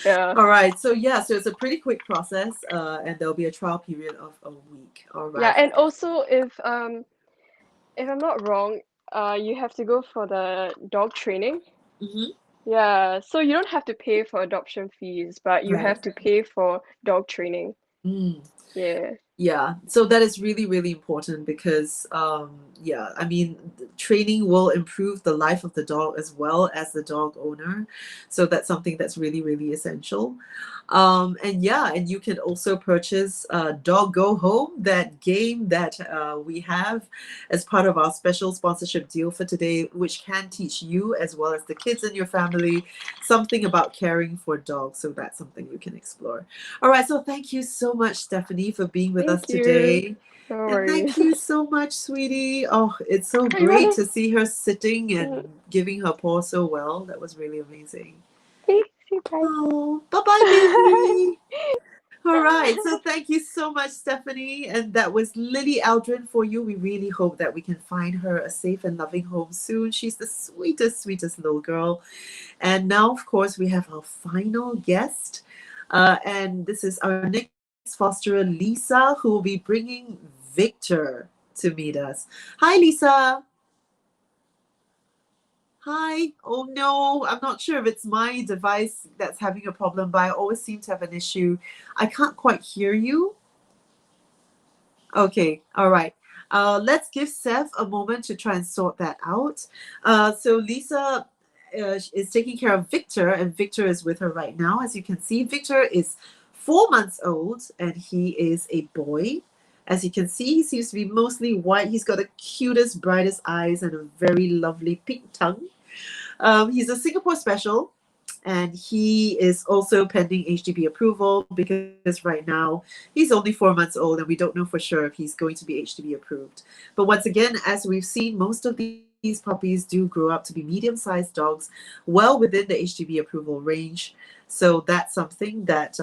Yeah. All right. So yeah, so it's a pretty quick process, and there'll be a trial period of a week. All Yeah, right. and also if I'm not wrong, you have to go for the dog training. Mm-hmm. Yeah, so you don't have to pay for adoption fees, but you Right. have to pay for dog training. Mm. Yeah. Yeah, so that is really, really important because, yeah, I mean, training will improve the life of the dog as well as the dog owner. So that's something that's really, really essential. And yeah, and you can also purchase Dog Go Home, that game that we have as part of our special sponsorship deal for today, which can teach you as well as the kids in your family something about caring for dogs. So that's something you can explore. All right, so thank you so much, Stephanie, for being with us Thank you. today. No And thank worries. you so much, sweetie. Oh, it's so Hey, great brother. to see her sitting Yeah. and giving her paw so well. That was really amazing. Hey, say bye. Oh, bye-bye, baby. All right, so thank you so much, Stephanie. And that was Lily Aldrin for you. We really hope that we can find her a safe and loving home soon. She's the sweetest, sweetest little girl. And now, of course, we have our final guest. And this is our next fosterer, Lisa, who will be bringing Victor to meet us. Hi, Lisa. Hi. Oh no, I'm not sure if it's my device that's having a problem, but I always seem to have an issue. I can't quite hear you. Okay, all right. Let's give Seth a moment to try and sort that out. So Lisa is taking care of Victor, and Victor is with her right now. As you can see, Victor is 4 months old, and he is a boy. As you can see, he seems to be mostly white. He's got the cutest, brightest eyes and a very lovely pink tongue. He's a Singapore special, and he is also pending HDB approval because right now he's only 4 months old and we don't know for sure if he's going to be HDB approved. But once again, as we've seen, most of these puppies do grow up to be medium-sized dogs, well within the HDB approval range. So that's something that,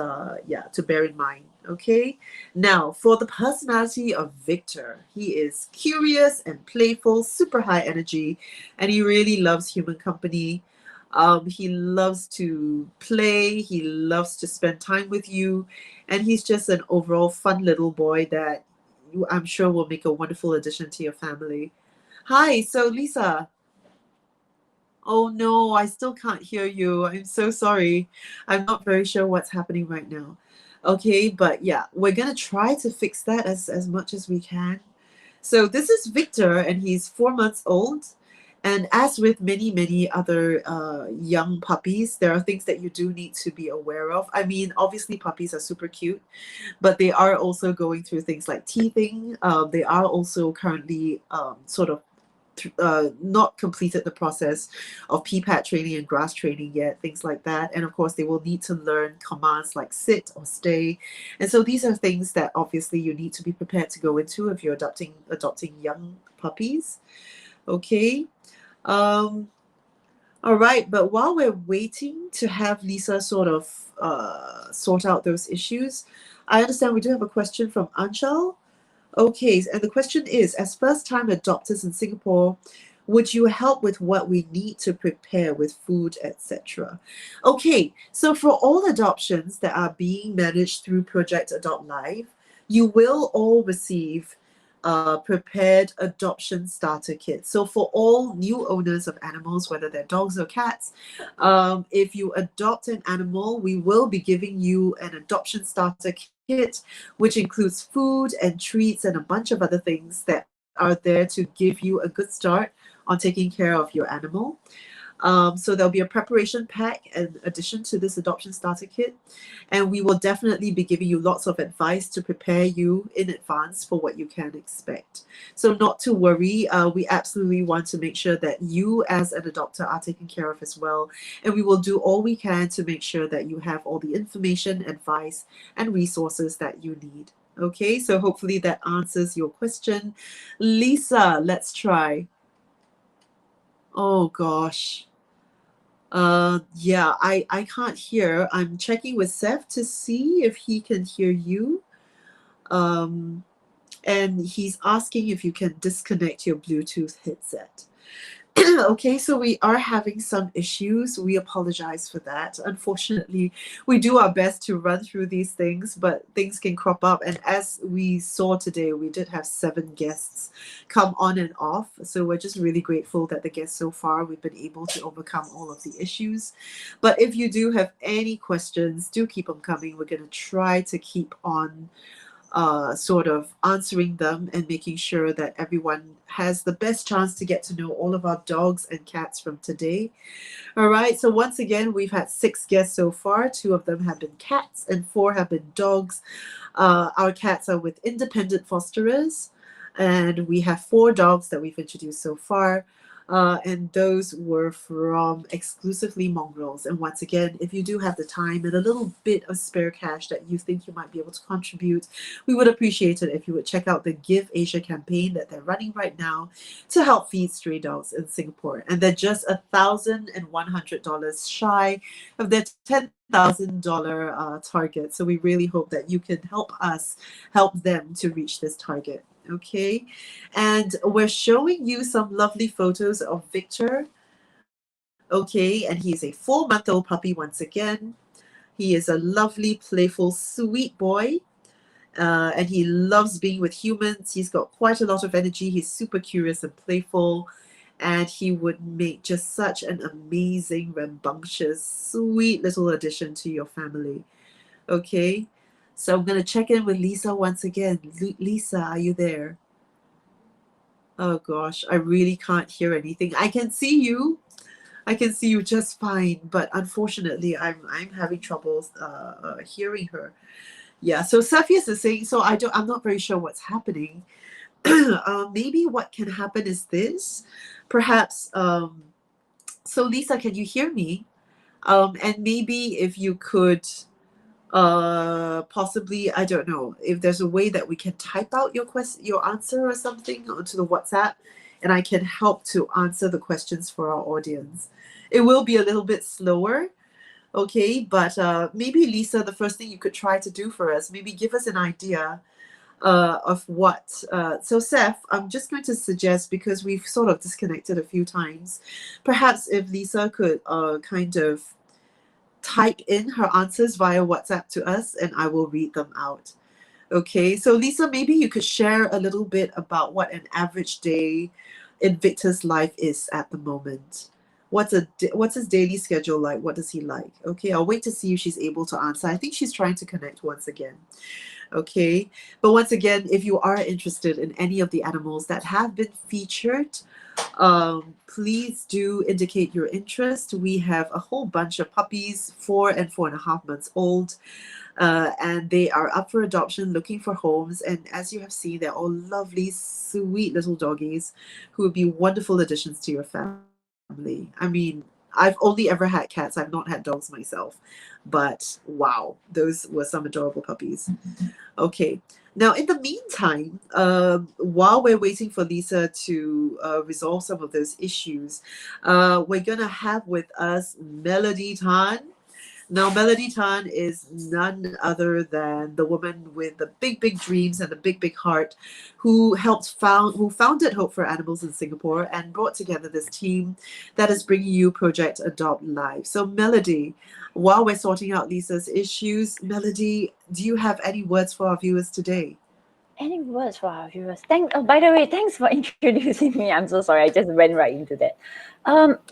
yeah, to bear in mind. Okay, now for the personality of Victor, he is curious and playful, super high energy, and he really loves human company. He loves to play, he loves to spend time with you, and he's just an overall fun little boy that I'm sure will make a wonderful addition to your family. Hi, so Lisa. Oh no, I still can't hear you. I'm so sorry. I'm not very sure what's happening right now. Okay, but yeah, we're gonna try to fix that as much as we can. So this is Victor, and he's 4 months old. And as with many, many other young puppies, there are things that you do need to be aware of. I mean, obviously, puppies are super cute, but they are also going through things like teething. They are also currently sort of not completed the process of PPAT training and grass training yet, things like that. And of course, they will need to learn commands like sit or stay. And so these are things that obviously you need to be prepared to go into if you're adopting young puppies. Okay. All right, but while we're waiting to have Lisa sort of sort out those issues, I understand we do have a question from Anshal. Okay, and the question is, as first-time adopters in Singapore, would you help with what we need to prepare with food, etc.? Okay, so for all adoptions that are being managed through Project Adopt Live, you will all receive prepared adoption starter kit. So for all new owners of animals, whether they're dogs or cats, if you adopt an animal, we will be giving you an adoption starter kit, which includes food and treats and a bunch of other things that are there to give you a good start on taking care of your animal. So there'll be a preparation pack in addition to this adoption starter kit. And we will definitely be giving you lots of advice to prepare you in advance for what you can expect. So not to worry, we absolutely want to make sure that you as an adopter are taken care of as well. And we will do all we can to make sure that you have all the information, advice, and resources that you need. Okay, so hopefully that answers your question. Lisa, let's try. Oh gosh. Yeah, I can't hear. I'm checking with Seth to see if he can hear you. And he's asking if you can disconnect your Bluetooth headset. Okay, so we are having some issues. We apologize for that. Unfortunately, we do our best to run through these things, but things can crop up. And as we saw today, we did have 7 guests come on and off. So we're just really grateful that the guests so far, we've been able to overcome all of the issues. But if you do have any questions, do keep them coming. We're going to try to keep on sort of answering them and making sure that everyone has the best chance to get to know all of our dogs and cats from today. All right, so once again, we've had 6 guests so far. 2 of them have been cats and 4 have been dogs. Our cats are with independent fosterers, and we have 4 dogs that we've introduced so far. And those were from Exclusively Mongrels. And once again, if you do have the time and a little bit of spare cash that you think you might be able to contribute, we would appreciate it if you would check out the Give Asia campaign that they're running right now to help feed stray dogs in Singapore. And they're just $1,100 shy of their $10,000 target. So we really hope that you can help us help them to reach this target. Okay, and we're showing you some lovely photos of Viktor. Okay, and he's a 4-month-old puppy once again. He is a lovely, playful, sweet boy. And he loves being with humans. He's got quite a lot of energy. He's super curious and playful. And he would make just such an amazing, rambunctious, sweet little addition to your family. Okay, so I'm going to check in with Lisa once again. Lisa, are you there? Oh gosh, I really can't hear anything. I can see you. I can see you just fine, but unfortunately, I'm having trouble hearing her. Yeah, so Safias is saying, so I'm not very sure what's happening. Maybe what can happen is this. Perhaps, so Lisa, can you hear me? And maybe if you could possibly, I don't know, if there's a way that we can type out your answer or something onto the WhatsApp, and I can help to answer the questions for our audience. It will be a little bit slower, okay, but maybe Lisa, the first thing you could try to do for us, maybe give us an idea of what. So Seth, I'm just going to suggest, because we've sort of disconnected a few times, perhaps if Lisa could kind of type in her answers via WhatsApp to us, and I will read them out. Okay, so Lisa, maybe you could share a little bit about what an average day in Viktor's life is at the moment. what's his daily schedule like? What does he like? Okay, I'll wait to see if she's able to answer. I think she's trying to connect once again. Okay, but once again, if you are interested in any of the animals that have been featured, please do indicate your interest. We have a whole bunch of puppies, 4 and 4.5 months old, and they are up for adoption, looking for homes. And as you have seen, they're all lovely, sweet little doggies who would be wonderful additions to your family. I mean, I've only ever had cats. I've not had dogs myself, but wow, those were some adorable puppies. Okay. Now, in the meantime, while we're waiting for Lisa to resolve some of those issues, we're going to have with us Melody Tan. Now, Melody Tan is none other than the woman with the big, big dreams and the big, big heart who founded Hope for Animals in Singapore and brought together this team that is bringing you Project Adopt Live. So, Melody, while we're sorting out Lisa's issues, Melody, do you have any words for our viewers today? Any words for our viewers? By the way, thanks for introducing me. I'm so sorry, I just went right into that.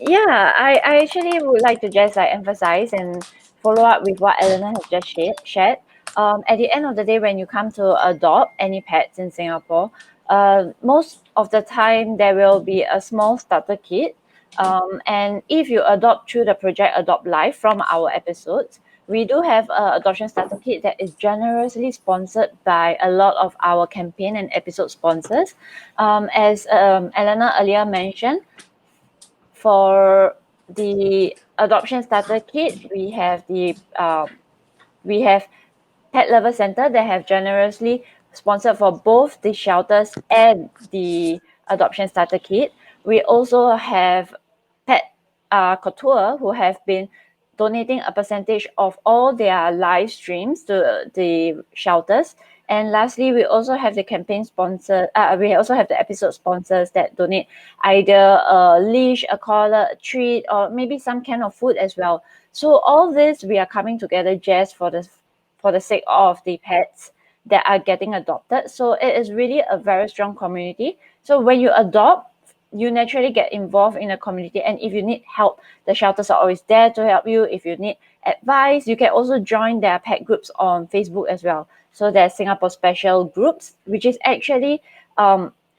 Yeah, I actually would like to just emphasize and follow up with what Eleanor has just shared. At the end of the day, when you come to adopt any pets in Singapore, most of the time there will be a small starter kit. And if you adopt through the Project Adopt Live from our episodes, we do have an adoption starter kit that is generously sponsored by a lot of our campaign and episode sponsors. As Eleanor earlier mentioned, for the adoption starter kit, we have Pet Lover Center that have generously sponsored for both the shelters and the adoption starter kit. We also have Pet Couture, who have been donating a percentage of all their live streams to the shelters. And lastly, we also have the campaign sponsor. We also have the episode sponsors that donate either a leash, a collar, a treat, or maybe some kind of food as well. So all this, we are coming together just for the sake of the pets that are getting adopted. So it is really a very strong community. So when you adopt, you naturally get involved in a community, and if you need help, the shelters are always there to help you. If you need advice, you can also join their pet groups on Facebook as well. So there's Singapore Special groups, which is actually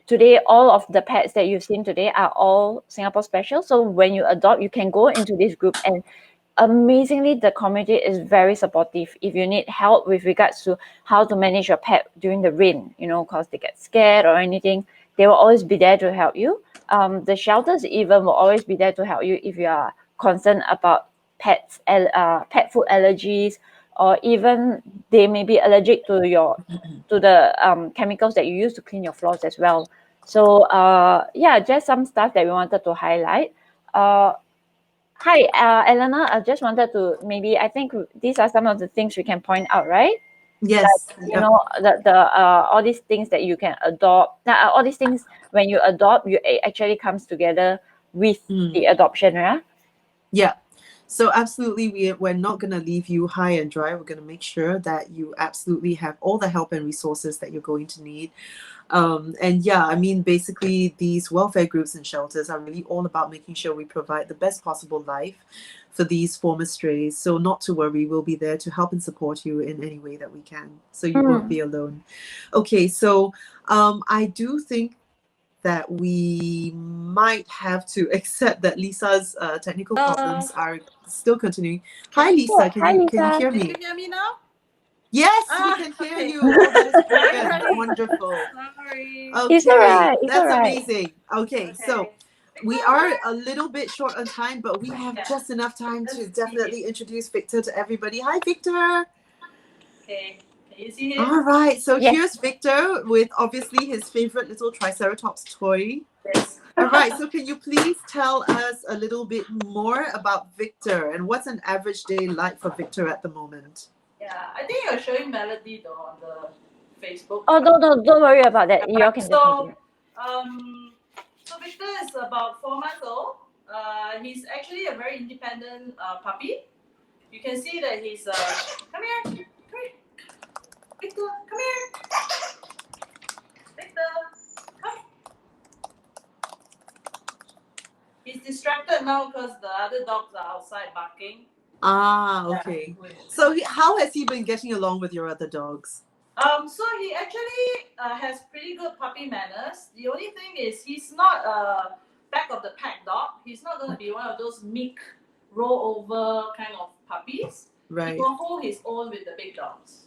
today all of the pets that you've seen today are all Singapore Special. So when you adopt, you can go into this group, and amazingly, the community is very supportive. If you need help with regards to how to manage your pet during the rain, because they get scared or anything, they will always be there to help you. The shelters even will always be there to help you if you are concerned about pet food allergies, or even they may be allergic to the chemicals that you use to clean your floors as well. So yeah, just some stuff that we wanted to highlight. Hi, Eleanor. I just wanted to I think these are some of the things we can point out, right? Yes. Like, all these things that you can adopt. All these things when you adopt, it actually comes together with the adoption, right? Yeah. So absolutely, we're not going to leave you high and dry. We're going to make sure that you absolutely have all the help and resources that you're going to need. And yeah, I mean, basically, these welfare groups and shelters are really all about making sure we provide the best possible life for these former strays. So not to worry, we'll be there to help and support you in any way that we can. So you won't be alone. Okay, so I do think that we might have to accept that Lisa's technical problems are still continuing. Hi, Lisa. Can you hear me? Can you hear me now? Yes, we can hear you. Oh, that is brilliant. Wonderful. Sorry. Okay, It's all right. It's that's all right. amazing. Okay, so we are a little bit short on time, but we have just enough time to definitely introduce Victor to everybody. Hi, Victor. Okay. Can you see him? All right, so Yes. here's Victor with obviously his favorite little Triceratops toy. Yes. All right, so can you please tell us a little bit more about Victor and what's an average day like for Victor at the moment? Yeah, I think you're showing Melody though on the Facebook. Oh, don't worry about that. You all can just continue. So Victor is about 4 months old. He's actually a very independent puppy. You can see that he's come here, Victor, come here, Victor, come. He's distracted now because the other dogs are outside barking. Ah, okay. So how has he been getting along with your other dogs? So he actually has pretty good puppy manners. The only thing is he's not a back of the pack dog. He's not going to be one of those meek, roll over kind of puppies. Right. He will hold his own with the big dogs.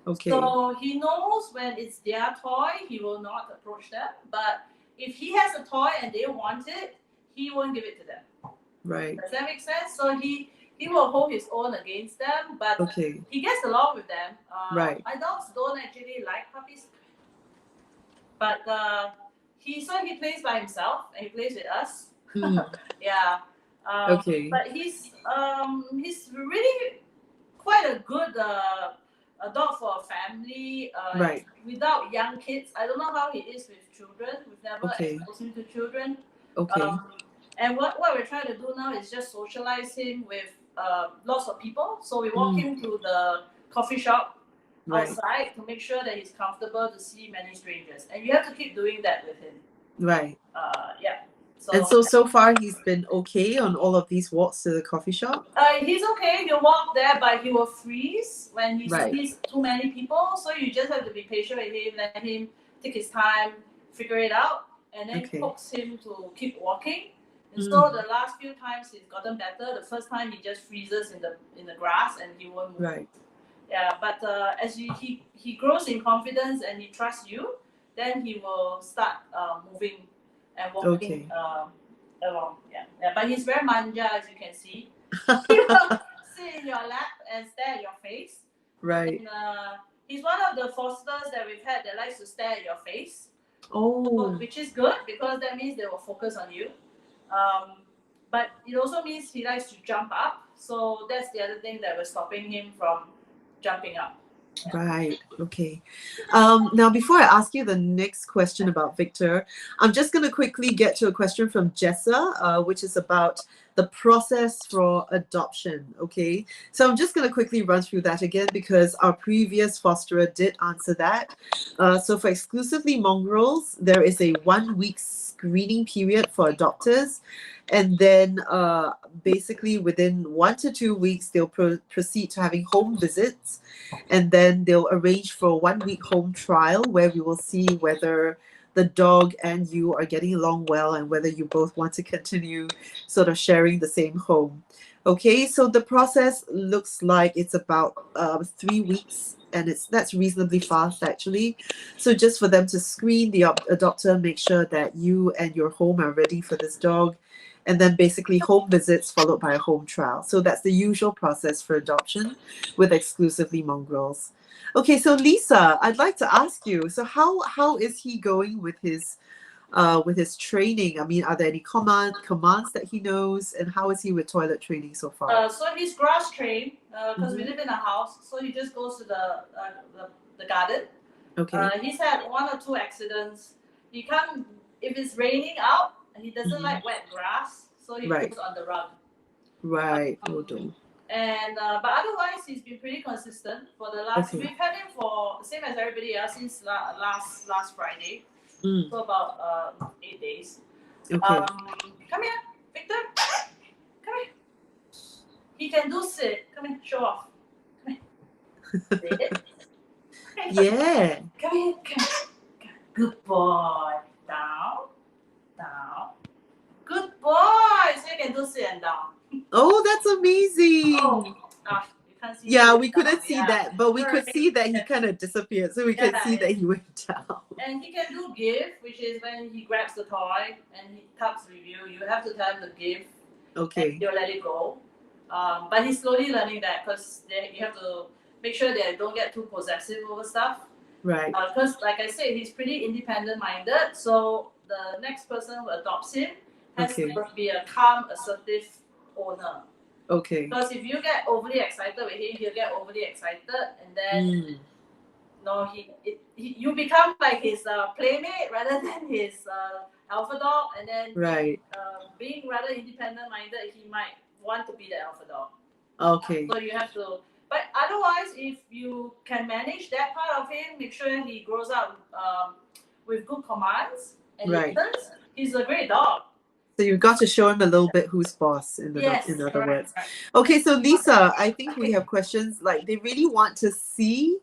Okay. So he knows when it's their toy, he will not approach them. But if he has a toy and they want it, he won't give it to them. Right. Does that make sense? So he will hold his own against them, but Okay. he gets along with them. Right. My dogs don't actually like puppies, but he plays by himself and he plays with us. Yeah. Okay. But he's really quite a good a dog for a family. Right. Without young kids, I don't know how he is with children. We've never Okay. exposed him to children. Okay. And what we're trying to do now is just socialize him with lots of people. So we walk him to the coffee shop outside to make sure that he's comfortable to see many strangers. And you have to keep doing that with him. Right. Yeah. And so far he's been okay on all of these walks to the coffee shop? He's okay. He'll walk there, but he will freeze when he Right. sees too many people. So you just have to be patient with him, let him take his time, figure it out, and then coax him to keep walking. And so the last few times he's gotten better. The first time he just freezes in the grass and he won't move. Right. Yeah, but as he grows in confidence and he trusts you, then he will start moving and walking along. Yeah. But he's very manja, as you can see. He will sit in your lap and stare at your face. Right. And, he's one of the fosters that we've had that likes to stare at your face. Oh. Which is good because that means they will focus on you. But it also means he likes to jump up. So that's the other thing that we're stopping him from jumping up. Right. Okay. Now, before I ask you the next question about Viktor, I'm just going to quickly get to a question from Jessa, which is about the process for adoption. Okay. So I'm just going to quickly run through that again because our previous fosterer did answer that. So for Exclusively Mongrels, there is a 1 week screening period for adopters. And then basically within 1 to 2 weeks, they'll proceed to having home visits. And then they'll arrange for a 1 week home trial where we will see whether the dog and you are getting along well and whether you both want to continue sort of sharing the same home. Okay, so the process looks like it's about 3 weeks. And that's reasonably fast actually. So just for them to screen the adopter, make sure that you and your home are ready for this dog. And then basically home visits followed by a home trial. So that's the usual process for adoption with Exclusively Mongrels. Okay, so Lisa, I'd like to ask you, so how is he going with his training? I mean, are there any commands that he knows, and how is he with toilet training so far? So he's grass trained because we live in a house, so he just goes to the garden. Okay. He's had 1 or 2 accidents. He can't if it's raining out. He doesn't like wet grass, so he goes on the rug. Right. And but otherwise, he's been pretty consistent for the last. We've had him for the same as everybody else since last Friday. So about 8 days. Okay. Come here, Viktor. Come here. He can do sit. Come here, show off. Come here. Sit. Yeah. Come here. Good boy. Down. Good boy. So you can do sit and down. Oh, that's amazing. You can't see. Yeah, we couldn't see that, but we could see that he kind of disappeared. So we can see that he went down. And he can do give, which is when he grabs the toy and he tucks with you. You have to tell him to give. Okay. And you'll let it go. But he's slowly learning that because you have to make sure that they don't get too possessive over stuff. Right. Because, like I said, he's pretty independent-minded. So the next person who adopts him has to be a calm, assertive owner. Okay. Because if you get overly excited with him, he'll get overly excited, and then you become like his playmate rather than his alpha dog. And then being rather independent-minded, he might want to be the alpha dog. Okay. So you have to. But otherwise, if you can manage that part of him, make sure he grows up with good commands and listens, he's a great dog. So you've got to show him a little bit who's boss, in other correct, words. correct. Okay, so Lisa, I think we have questions. Like, they really want to see,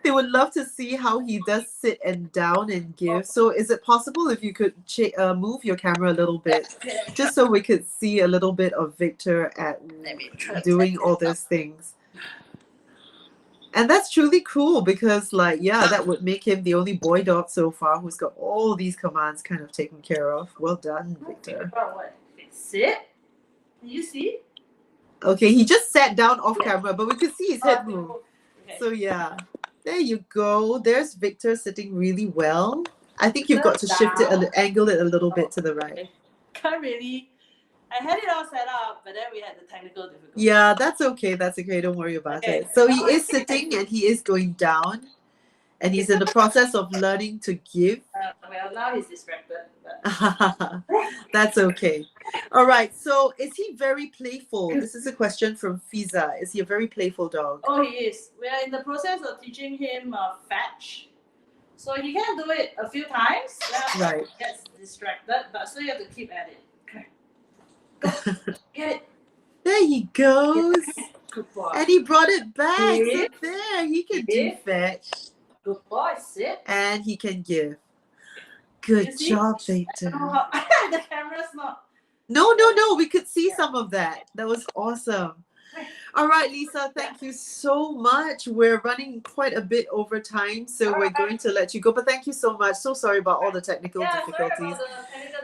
they would love to see how he does sit and down and give. So is it possible if you could move your camera a little bit, just so we could see a little bit of Viktor at doing all those things? And that's truly cool because, like, yeah, that would make him the only boy dog so far who's got all these commands kind of taken care of. Well done, Viktor. Sit. You see? Okay, he just sat down off camera, but we could see his head move. Okay. So yeah, there you go. There's Viktor sitting really well. I think you've got to shift it, angle it a little bit to the right. Can't really. I had it all set up, but then we had the technical difficulties. Yeah, that's okay. That's okay. Don't worry about it. So he is sitting and he is going down, and he's in the process of learning to give. Well, now he's distracted. But... That's okay. All right. So is he very playful? This is a question from Fiza. Is he a very playful dog? Oh, he is. We are in the process of teaching him fetch. So he can do it a few times. Right. He gets distracted, but still you have to keep at it. Go. Get it. There he goes. Good boy. And he brought it back. So Give. there, he can do Give. fetch. Good boy. Sit. And he can give. Good You see? job, I Viktor. don't know how the camera's not. No, we could see some of that. That was awesome. All right, Lisa, thank you so much. We're running quite a bit over time, so we're going to let you go. But thank you so much. So sorry about all the technical difficulties.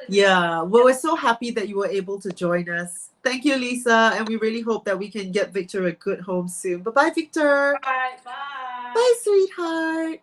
Yeah, well, we're so happy that you were able to join us. Thank you, Lisa, and we really hope that we can get Viktor a good home soon. Bye-bye, Viktor. Bye. Bye. Bye, sweetheart.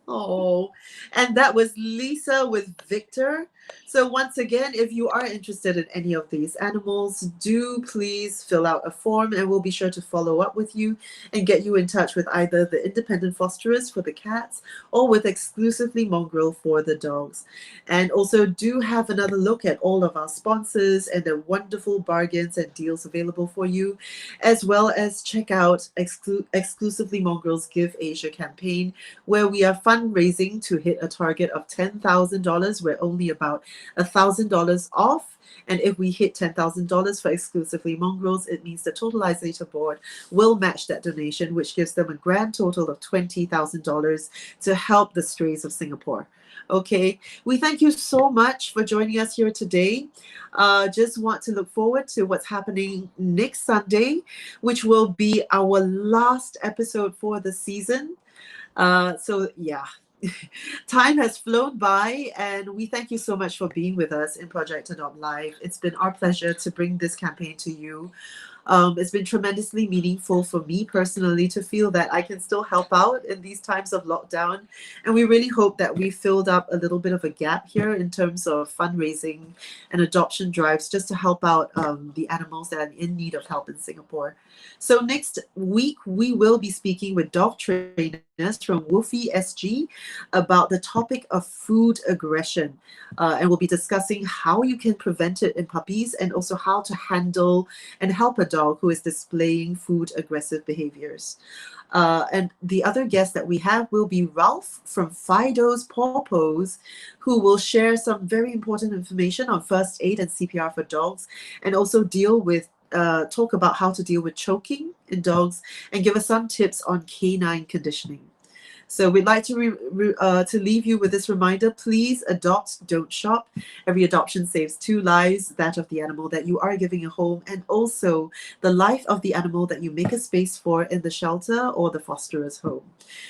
Oh, and that was Lisa with Viktor. So once again, if you are interested in any of these animals, do please fill out a form and we'll be sure to follow up with you and get you in touch with either the independent fosterers for the cats or with Exclusively Mongrel for the dogs. And also do have another look at all of our sponsors and the wonderful bargains and deals available for you, as well as check out Exclusively Mongrel's Give Asia campaign, where we are fundraising to hit a target of $10,000. We're only about $1,000 off, and if we hit $10,000 for Exclusively Mongrels, it means the Totalizator board will match that donation, which gives them a grand total of $20,000 to help the strays of Singapore. Okay, we thank you so much for joining us here today. Just want to look forward to what's happening next Sunday, which will be our last episode for the season. So yeah, time has flown by, and we thank you so much for being with us in Project Adopt Live. It's been our pleasure to bring this campaign to you. It's been tremendously meaningful for me personally to feel that I can still help out in these times of lockdown. And we really hope that we filled up a little bit of a gap here in terms of fundraising and adoption drives just to help out the animals that are in need of help in Singapore. So next week, we will be speaking with dog trainers from Woofy SG about the topic of food aggression. And we'll be discussing how you can prevent it in puppies and also how to handle and help a dog who is displaying food aggressive behaviors. And the other guest that we have will be Ralph from Fido's Paw Pose, who will share some very important information on first aid and CPR for dogs, and also talk about how to deal with choking in dogs and give us some tips on canine conditioning. So we'd like to leave you with this reminder: please adopt, don't shop. Every adoption saves 2 lives, that of the animal that you are giving a home, and also the life of the animal that you make a space for in the shelter or the fosterer's home.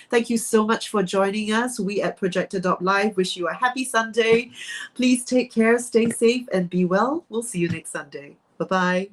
Thank you so much for joining us. We at Project Adopt Live wish you a happy Sunday. Please take care, stay safe, and be well. We'll see you next Sunday. Bye-bye.